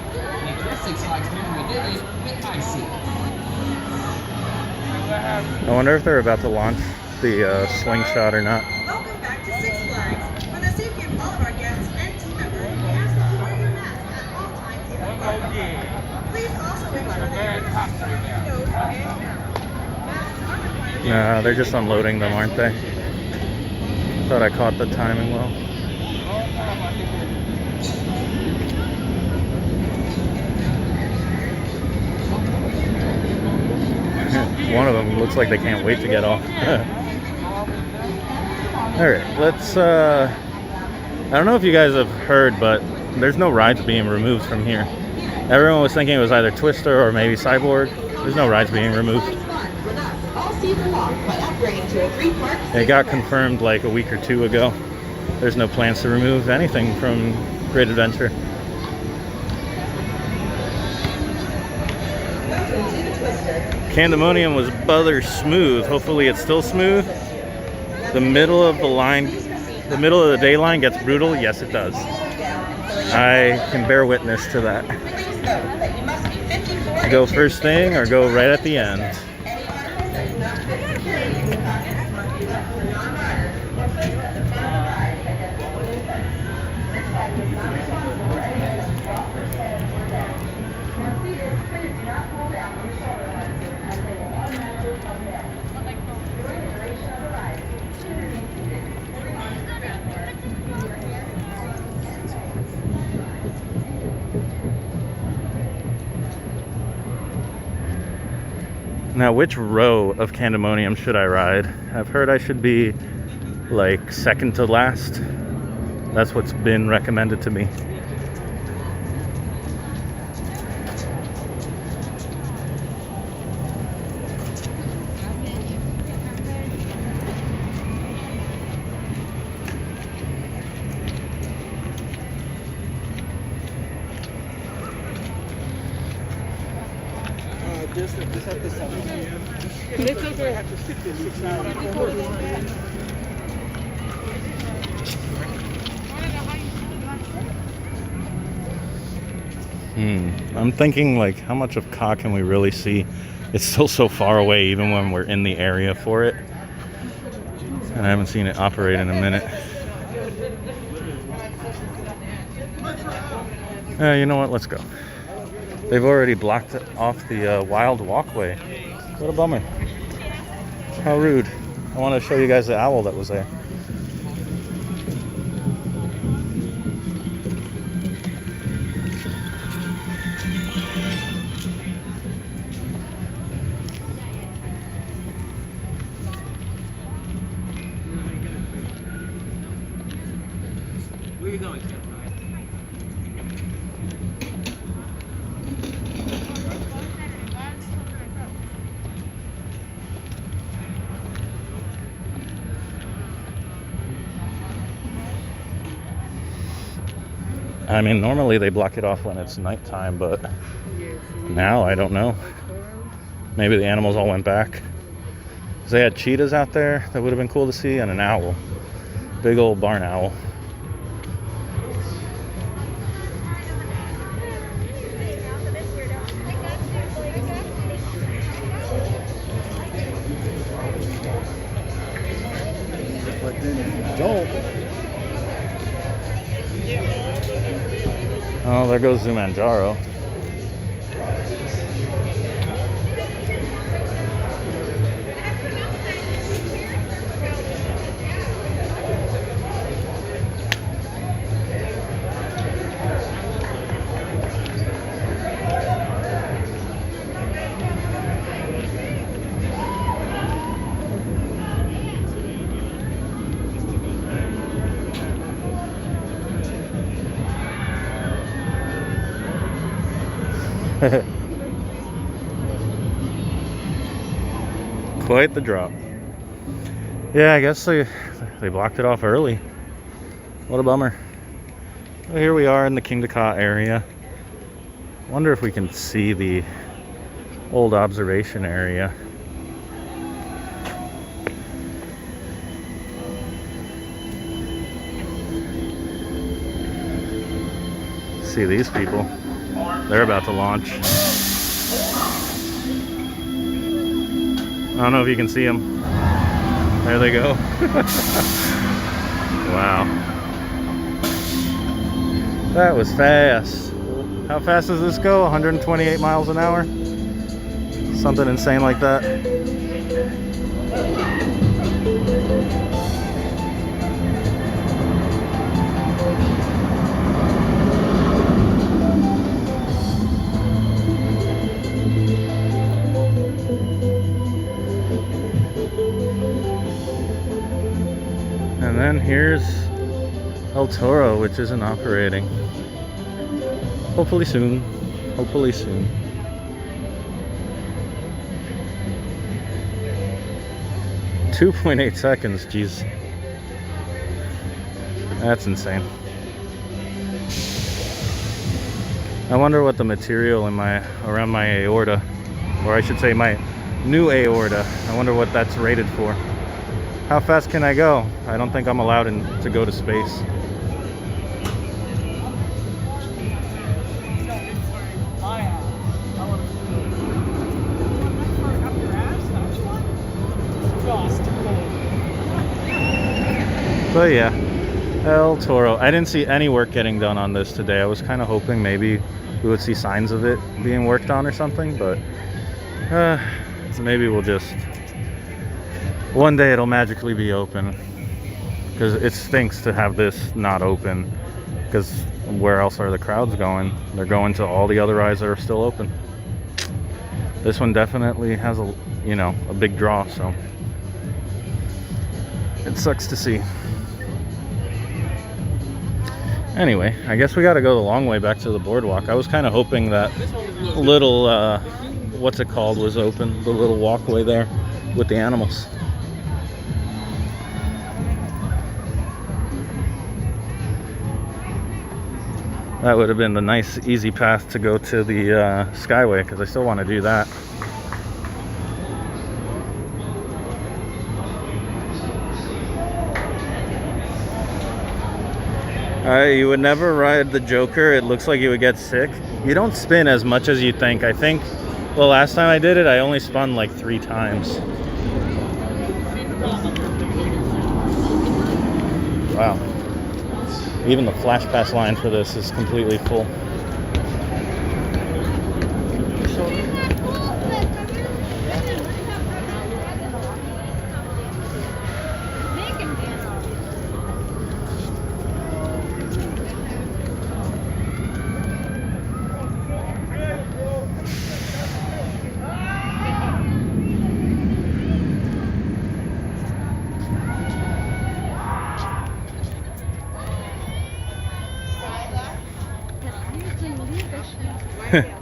Make your Six Flags memory vivid with icing. I wonder if they're about to launch the slingshot or not. Welcome back to Six Flags. For the safety of all of our guests and team members, we ask that you wear your mask at all times in the park. Please also make sure that your mask covers your nose and mouth. Masks are required. Nah, they're just unloading them, aren't they? Thought I caught the timing well. One of them looks like they can't wait to get off. Alright, let's I don't know if you guys have heard, but there's no rides being removed from here. Everyone was thinking it was either Twister or maybe Cyborg. There's no rides being removed. It got confirmed like a week or two ago. There's no plans to remove anything from Great Adventure. Candemonium was buther smooth. Hopefully it's still smooth. The middle of the line, the middle of the day line gets brutal. Yes, it does. I can bear witness to that. Go first thing or go right at the end. Now, which row of Candemonium should I ride? I've heard I should be like second to last. That's what's been recommended to me. It's okay. Have to sit there 6 hours. I'm thinking, like, how much of Ka can we really see? It's still so far away even when we're in the area for it. And I haven't seen it operate in a minute. You know what? Let's go. They've already blocked off the wild walkway. What a bummer. How rude. I want to show you guys the owl that was there. Where are you going, Tim? I mean, normally they block it off when it's nighttime, but now I don't know. Maybe the animals all went back. 'Cause they had cheetahs out there that would have been cool to see, and an owl. Big old barn owl. But then if you don't, Oh, there goes Zumanjaro. Quite the drop. Yeah, I guess they blocked it off early. What a bummer. Here we are in the Kingda Ka area. Wonder if we can see the old observation area. See these people. They're about to launch. I don't know if you can see them. There they go. Wow. That was fast. How fast does this go? 128 miles an hour? Something insane like that. And then here's El Toro, which isn't operating. Hopefully soon. Hopefully soon. .8 seconds, geez. That's insane. I wonder what the material in around my aorta, or I should say my new aorta, I wonder what that's rated for. How fast can I go? I don't think I'm allowed to go to space. But yeah, El Toro. I didn't see any work getting done on this today. I was kind of hoping maybe we would see signs of it being worked on or something, but maybe we'll just... One day it'll magically be open, because it stinks to have this not open, because where else are the crowds going? They're going to all the other rides that are still open. This one definitely has a big draw, so it sucks to see. Anyway, I guess we got to go the long way back to the boardwalk. I was kind of hoping that little what's it called was open, the little walkway there with the animals. That would have been the nice easy path to go to the Skyway, because I still want to do that. You would never ride the Joker. It looks like you would get sick. You don't spin as much as you think. I think the last time I did it, I only spun like 3 times. Wow. Even the flash pass line for this is completely full.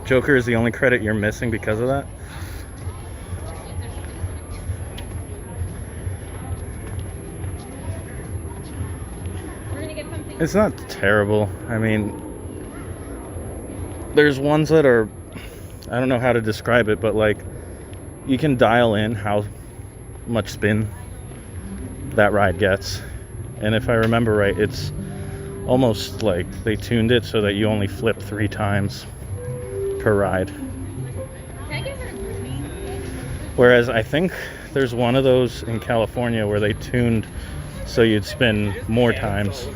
Joker is the only credit you're missing because of that? It's not terrible. I mean, there's ones that are, I don't know how to describe it, but like you can dial in how much spin that ride gets. And if I remember right, it's almost like they tuned it so that you only flip 3 times per ride. Whereas I think there's one of those in California where they tuned so you'd spin more times.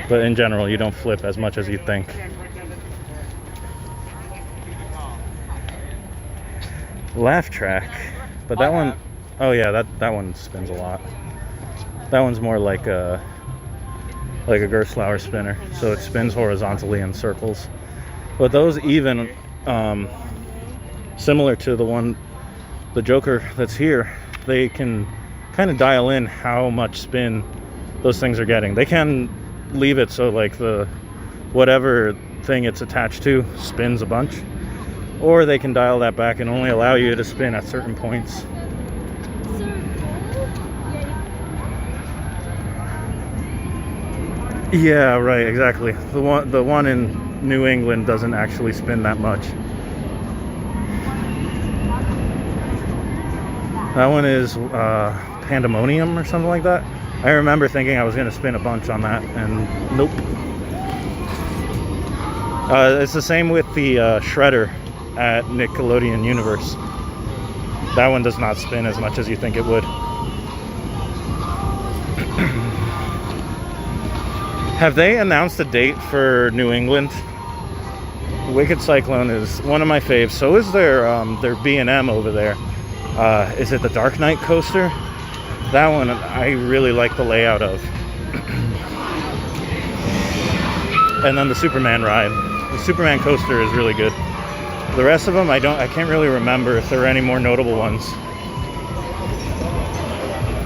But in general, you don't flip as much as you think. Laugh track. But that one, oh yeah, that one spins a lot. That one's more like a Gerstlauer spinner, so it spins horizontally in circles. But those even, similar to the Joker that's here, they can kind of dial in how much spin those things are getting. They can leave it so like the whatever thing it's attached to spins a bunch, or they can dial that back and only allow you to spin at certain points. Yeah, right, exactly. The one in New England doesn't actually spin that much. That one is Pandemonium or something like that. I remember thinking I was going to spin a bunch on that, and nope. It's the same with the Shredder at Nickelodeon Universe. That one does not spin as much as you think it would. Have they announced a date for New England? Wicked Cyclone is one of my faves. So is their B&M over there. Is it the Dark Knight coaster? That one I really like the layout of. And then the Superman ride. The Superman coaster is really good. The rest of them I can't really remember if there are any more notable ones.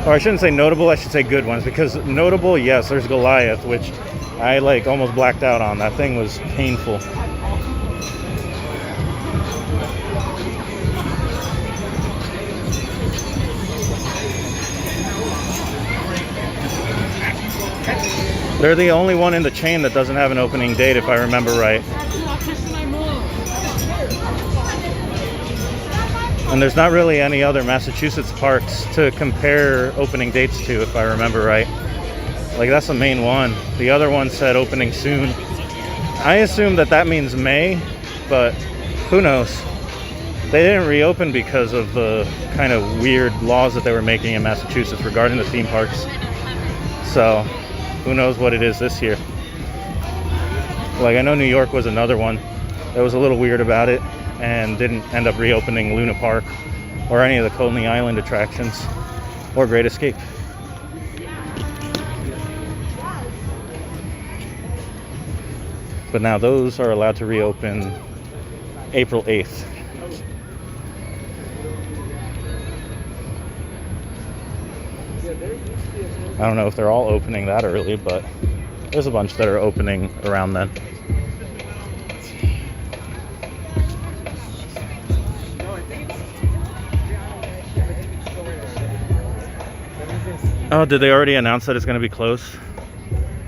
Or I shouldn't say notable, I should say good ones, because notable, yes, there's Goliath, which I like almost blacked out on. That thing was painful. They're the only one in the chain that doesn't have an opening date, if I remember right. And there's not really any other Massachusetts parks to compare opening dates to, if I remember right. Like, that's the main one. The other one said opening soon. I assume that means May, but who knows? They didn't reopen because of the kind of weird laws that they were making in Massachusetts regarding the theme parks. So, who knows what it is this year. Like, I know New York was another one that was a little weird about it and didn't end up reopening Luna Park or any of the Coney Island attractions or Great Escape. But now those are allowed to reopen April 8th. I don't know if they're all opening that early, but there's a bunch that are opening around then. Oh, did they already announce that it's going to be closed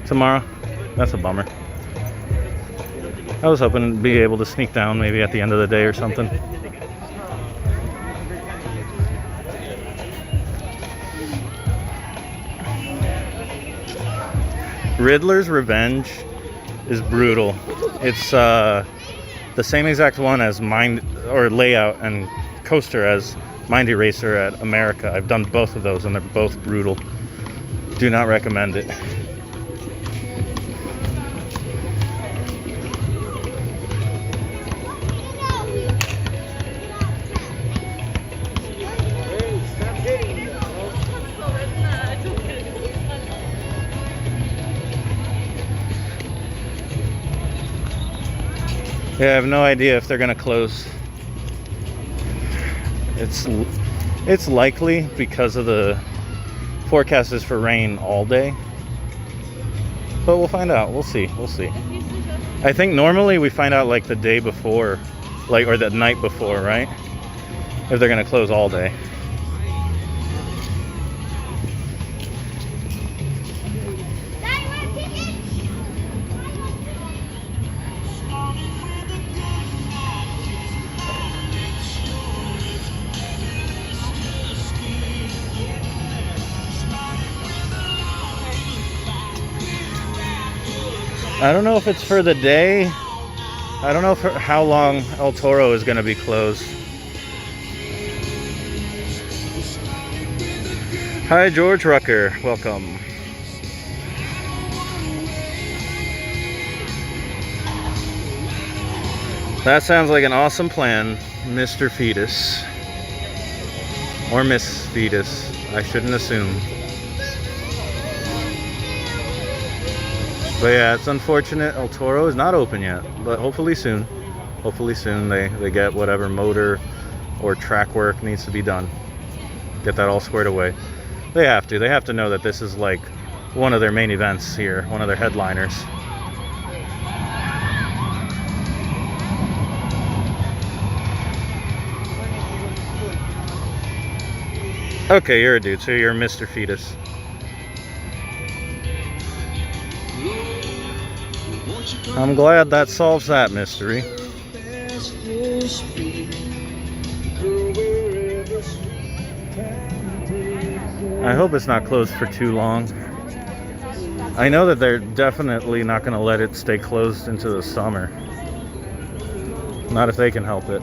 tomorrow? That's a bummer. I was hoping to be able to sneak down maybe at the end of the day or something. Riddler's Revenge is brutal. It's the same exact one as layout and coaster as Mind Eraser at America. I've done both of those and they're both brutal. Do not recommend it. Yeah, I have no idea if they're gonna close. It's likely because of the forecast is for rain all day. But we'll find out. We'll see. I think normally we find out like the day before, or the night before, right? If they're gonna close all day. I don't know if it's for the day. I don't know how long El Toro is going to be closed. Hi, George Rucker. Welcome. That sounds like an awesome plan, Mr. Fetus. Or Miss Fetus. I shouldn't assume. But yeah, it's unfortunate El Toro is not open yet, but hopefully soon. Hopefully soon they get whatever motor or track work needs to be done. Get that all squared away. They have to know that this is like one of their main events here, one of their headliners. Okay, you're a dude, so you're Mr. Fetus. I'm glad that solves that mystery. I hope it's not closed for too long. I know that they're definitely not going to let it stay closed into the summer. Not if they can help it.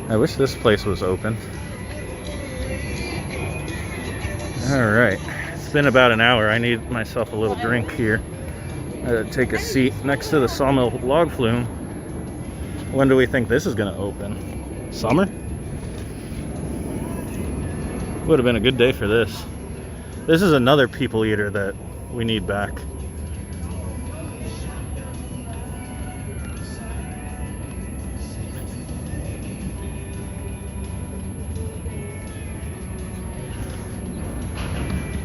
I wish this place was open. Alright, it's been about an hour. I need myself a little drink here. I gotta take a seat next to the sawmill log flume. When do we think this is gonna open? Summer? Would have been a good day for this. This is another people eater that we need back.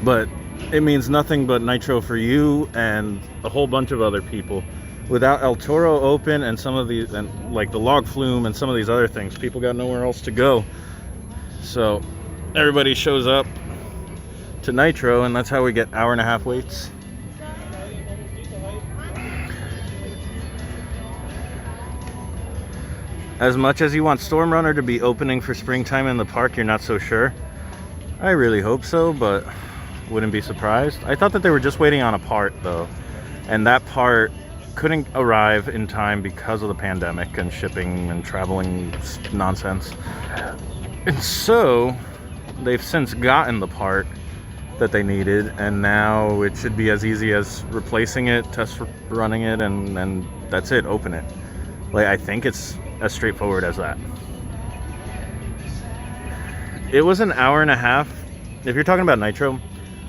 But it means nothing but nitro for you and a whole bunch of other people. Without El Toro open and some of these, and like the log flume and some of these other things, people got nowhere else to go. So everybody shows up to nitro, and that's how we get hour-and-a-half waits. As much as you want Storm Runner to be opening for springtime in the park, you're not so sure. I really hope so, but wouldn't be surprised. I thought that they were just waiting on a part though, and that part couldn't arrive in time because of the pandemic and shipping and traveling nonsense. And so they've since gotten the part that they needed, and now it should be as easy as replacing it, test running it, and that's it, open it. Like, I think it's as straightforward as that. It was an hour and a half. If you're talking about nitro,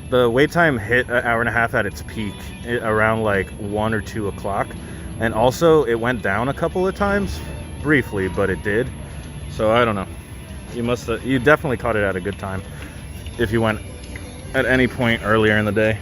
the wait time hit an hour and a half at its peak around like 1 or 2 o'clock. And also it went down a couple of times, briefly, but it did. So I don't know. You definitely caught it at a good time if you went at any point earlier in the day.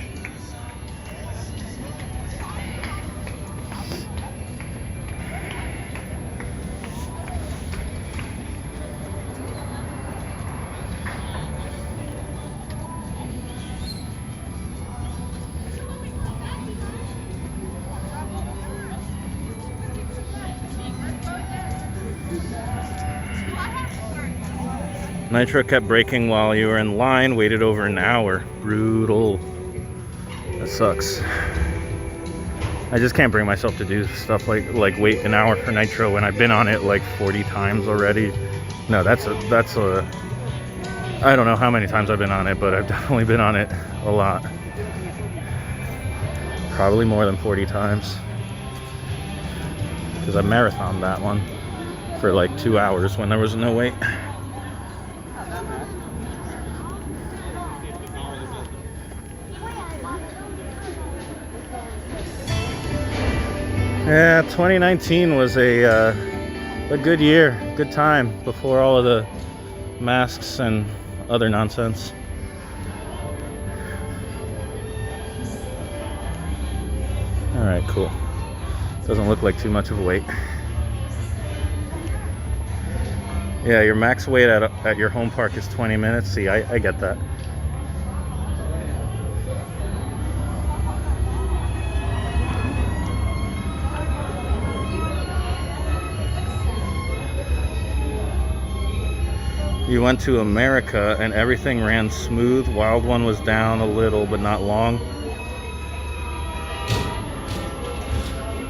Nitro kept breaking while you were in line, waited over an hour. Brutal. That sucks. I just can't bring myself to do stuff like wait an hour for Nitro when I've been on it like 40 times already. No, that's a I don't know how many times I've been on it, but I've definitely been on it a lot. Probably more than 40 times. Because I marathoned that one for like 2 hours when there was no wait. Yeah, 2019 was a good year, good time before all of the masks and other nonsense. All right, cool. Doesn't look like too much of a wait. Yeah, your max wait at your home park is 20 minutes. See, I get that. You went to America and everything ran smooth. Wild One was down a little, but not long.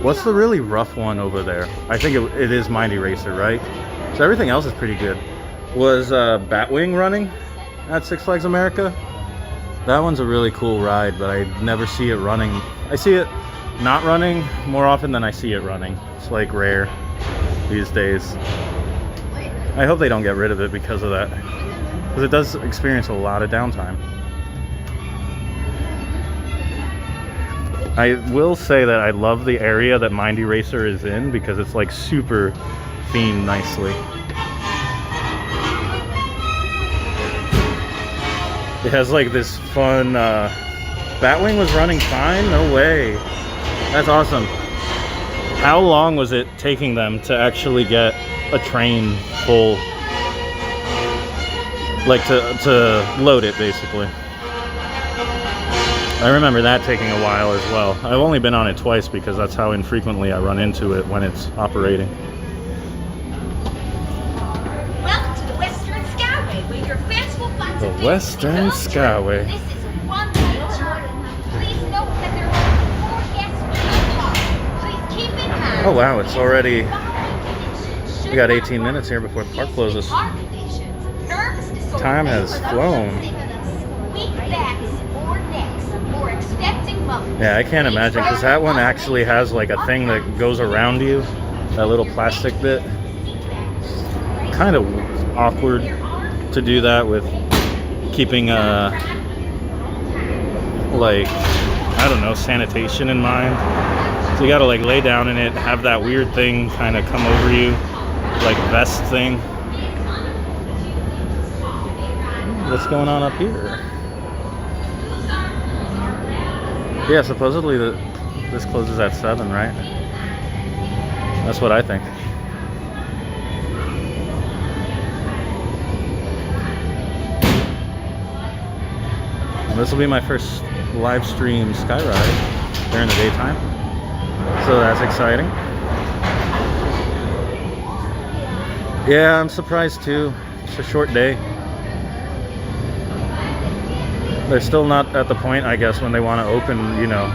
What's the really rough one over there? I think it is Mind Eraser, right? So everything else is pretty good. Was Batwing running at Six Flags America? That one's a really cool ride, but I never see it running. I see it not running more often than I see it running. It's like rare these days. I hope they don't get rid of it because of that, because it does experience a lot of downtime. I will say that I love the area that Mind Eraser is in because it's like super themed nicely. It has like this fun, Batwing was running fine? No way. That's awesome. How long was it taking them to actually get a train full, like to load it basically? I remember that taking a while as well. I've only been on it twice because that's how infrequently I run into it when it's operating. Welcome to the Western Skyway, where your fans will find The some Western fancy Skyway. This is a one-way journey. Please note that there are 4 guests per car. Please keep in mind. Oh wow, it's already... We got 18 minutes here before the park closes. Time has flown. Yeah, I can't imagine, because that one actually has like a thing that goes around you, that little plastic bit. Kind of awkward to do that with keeping like, I don't know, sanitation in mind. So you gotta like lay down in it, have that weird thing kind of come over you, like vest thing. What's going on up here? Yeah, supposedly this closes at 7, right? That's what I think. And this will be my first live stream sky ride during the daytime, so that's exciting. Yeah, I'm surprised too. It's a short day. They're still not at the point, I guess, when they want to open, you know,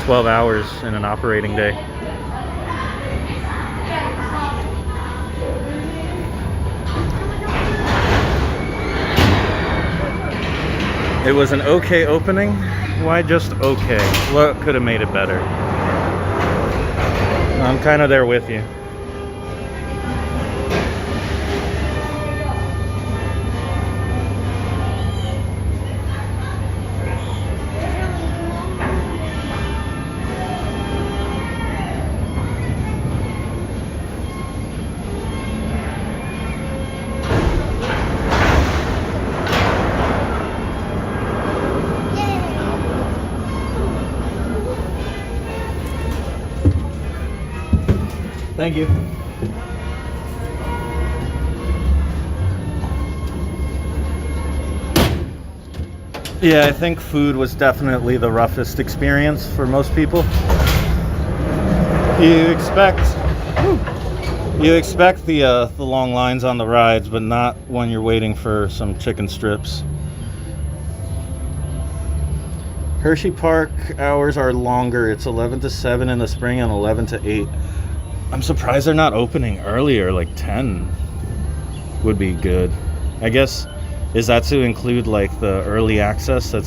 12 hours in an operating day. It was an okay opening. Why just okay? What could have made it better? I'm kind of there with you. Thank you. Yeah, I think food was definitely the roughest experience for most people. You expect the long lines on the rides, but not when you're waiting for some chicken strips. Hershey Park hours are longer. It's 11 to 7 in the spring and 11 to 8. I'm surprised they're not opening earlier, like 10 would be good. I guess, is that to include like the early access that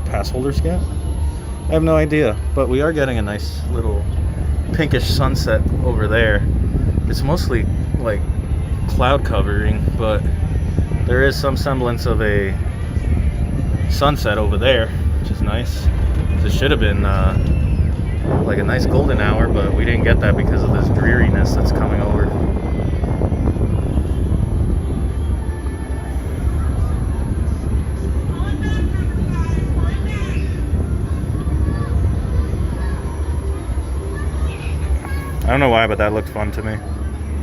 pass holders get? I have no idea, but we are getting a nice little pinkish sunset over there. It's mostly like cloud covering, but there is some semblance of a sunset over there, which is nice. It should have been like a nice golden hour, but we didn't get that because of this dreariness that's coming over. I don't know why, but that looked fun to me.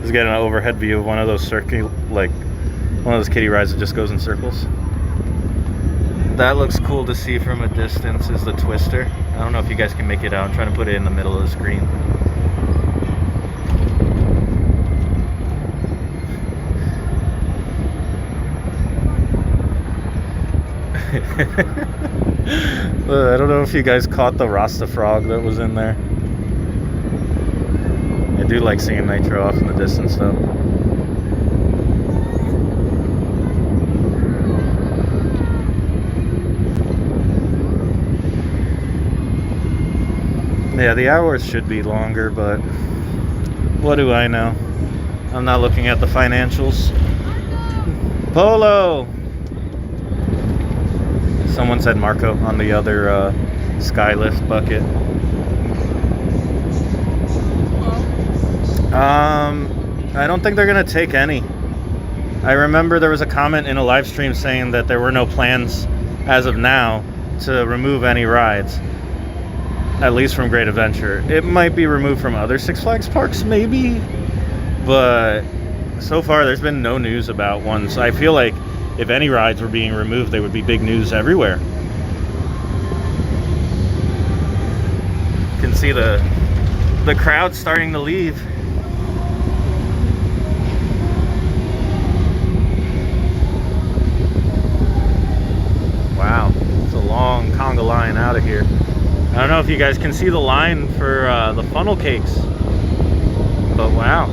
Just getting an overhead view of one of those one of those kiddie rides that just goes in circles. That looks cool to see from a distance, is the Twister. I don't know if you guys can make it out. I'm trying to put it in the middle of the screen. I don't know if you guys caught the Rasta frog that was in there. I do like seeing Nitro off in the distance though. Yeah, the hours should be longer, but what do I know? I'm not looking at the financials. Polo! Someone said Marco on the other Skylift bucket. I don't think they're gonna take any. I remember there was a comment in a live stream saying that there were no plans as of now to remove any rides, at least from Great Adventure. It might be removed from other Six Flags parks, maybe, but so far there's been no news about one. So I feel like if any rides were being removed, they would be big news everywhere. see the crowd starting to leave. Wow, it's a long conga line out of here. I don't know if you guys can see the line for the funnel cakes, but wow,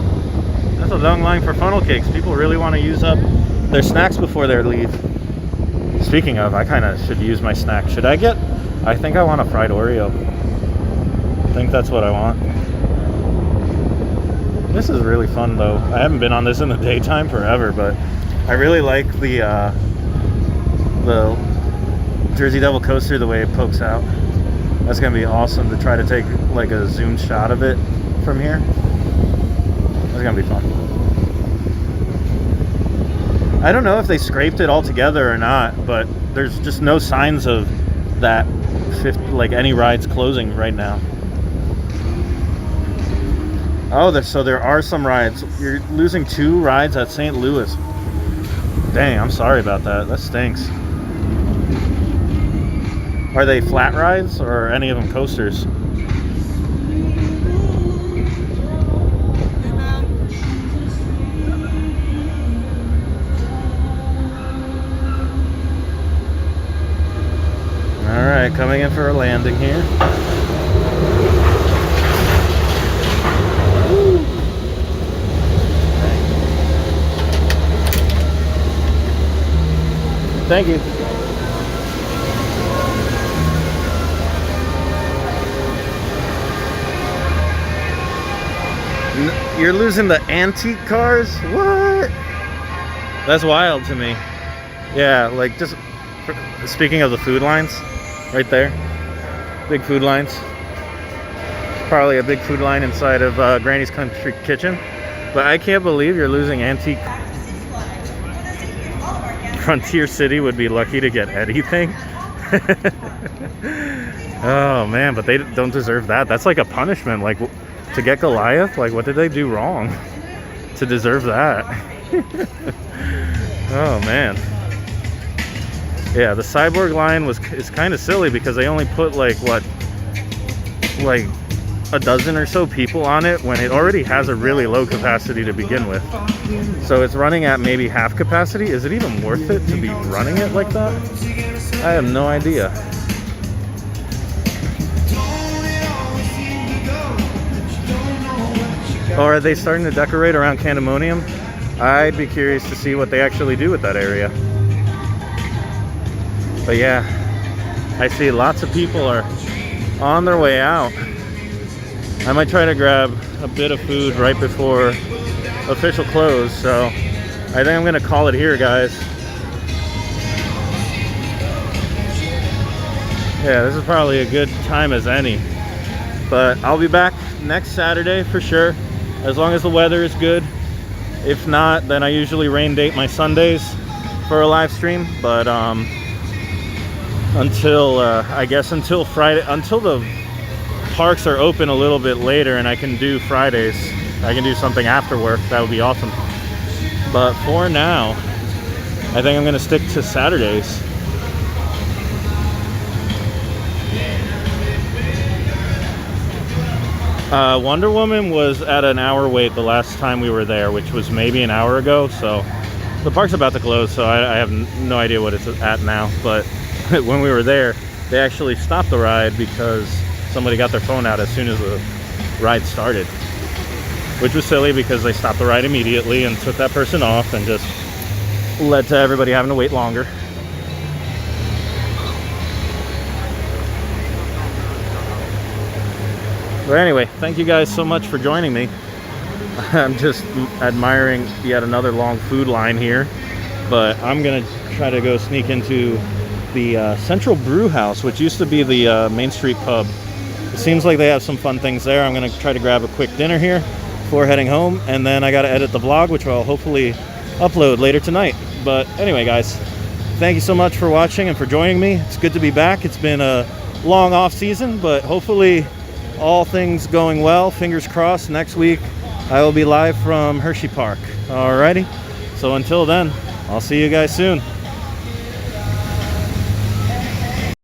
that's a long line for funnel cakes. People really want to use up their snacks before they leave. Speaking of, I kind of should use my snack. Should I get, I think I want a fried Oreo. I think that's what I want. This is really fun though. I haven't been on this in the daytime forever, but I really like the Jersey Devil coaster, the way it pokes out. That's gonna be awesome to try to take like a zoomed shot of it from here. That's gonna be fun. I don't know if they scraped it all together or not, but there's just no signs of that like any rides closing right now. Oh, so there are some rides. You're losing 2 rides at St. Louis. Dang, I'm sorry about that. That stinks. Are they flat rides or are any of them coasters? All right, coming in for a landing here. Thank you. You're losing the antique cars? What? That's wild to me. Yeah, like just speaking of the food lines, right there. Big food lines. Probably a big food line inside of Granny's Country Kitchen. But I can't believe you're losing antique. Frontier City would be lucky to get anything. Oh man, but they don't deserve that. That's like a punishment. Like, to get Goliath, like what did they do wrong to deserve that? Oh man. Yeah, the Cyborg line is kind of silly because they only put like what, like a dozen or so people on it when it already has a really low capacity to begin with. So it's running at maybe half capacity. Is it even worth it to be running it like that? I have no idea. Or are they starting to decorate around Candemonium? I'd be curious to see what they actually do with that area. But yeah, I see lots of people are on their way out. I might try to grab a bit of food right before official close, so I think I'm gonna call it here, guys. Yeah, this is probably a good time as any. But I'll be back next Saturday for sure, as long as the weather is good. If not, then I usually rain date my Sundays for a live stream. But until I guess until Friday, until the parks are open a little bit later and I can do Fridays, I can do something after work. That would be awesome. But for now, I think I'm gonna stick to Saturdays. Wonder Woman was at an hour wait the last time we were there, which was maybe an hour ago. So the park's about to close, so I have no idea what it's at now. But when we were there, they actually stopped the ride because somebody got their phone out as soon as the ride started, which was silly because they stopped the ride immediately and took that person off and just led to everybody having to wait longer. But anyway, thank you guys so much for joining me. I'm just admiring yet another long food line here, but I'm gonna try to go sneak into the Central Brew House, which used to be the Main Street pub. It seems like they have some fun things there. I'm gonna try to grab a quick dinner here before heading home, and then I gotta edit the vlog, which I'll hopefully upload later tonight. But anyway, guys, thank you so much for watching and for joining me. It's good to be back. It's been a long off season, but hopefully all things going well. Fingers crossed, next week I will be live from Hershey Park. Alrighty, so until then, I'll see you guys soon.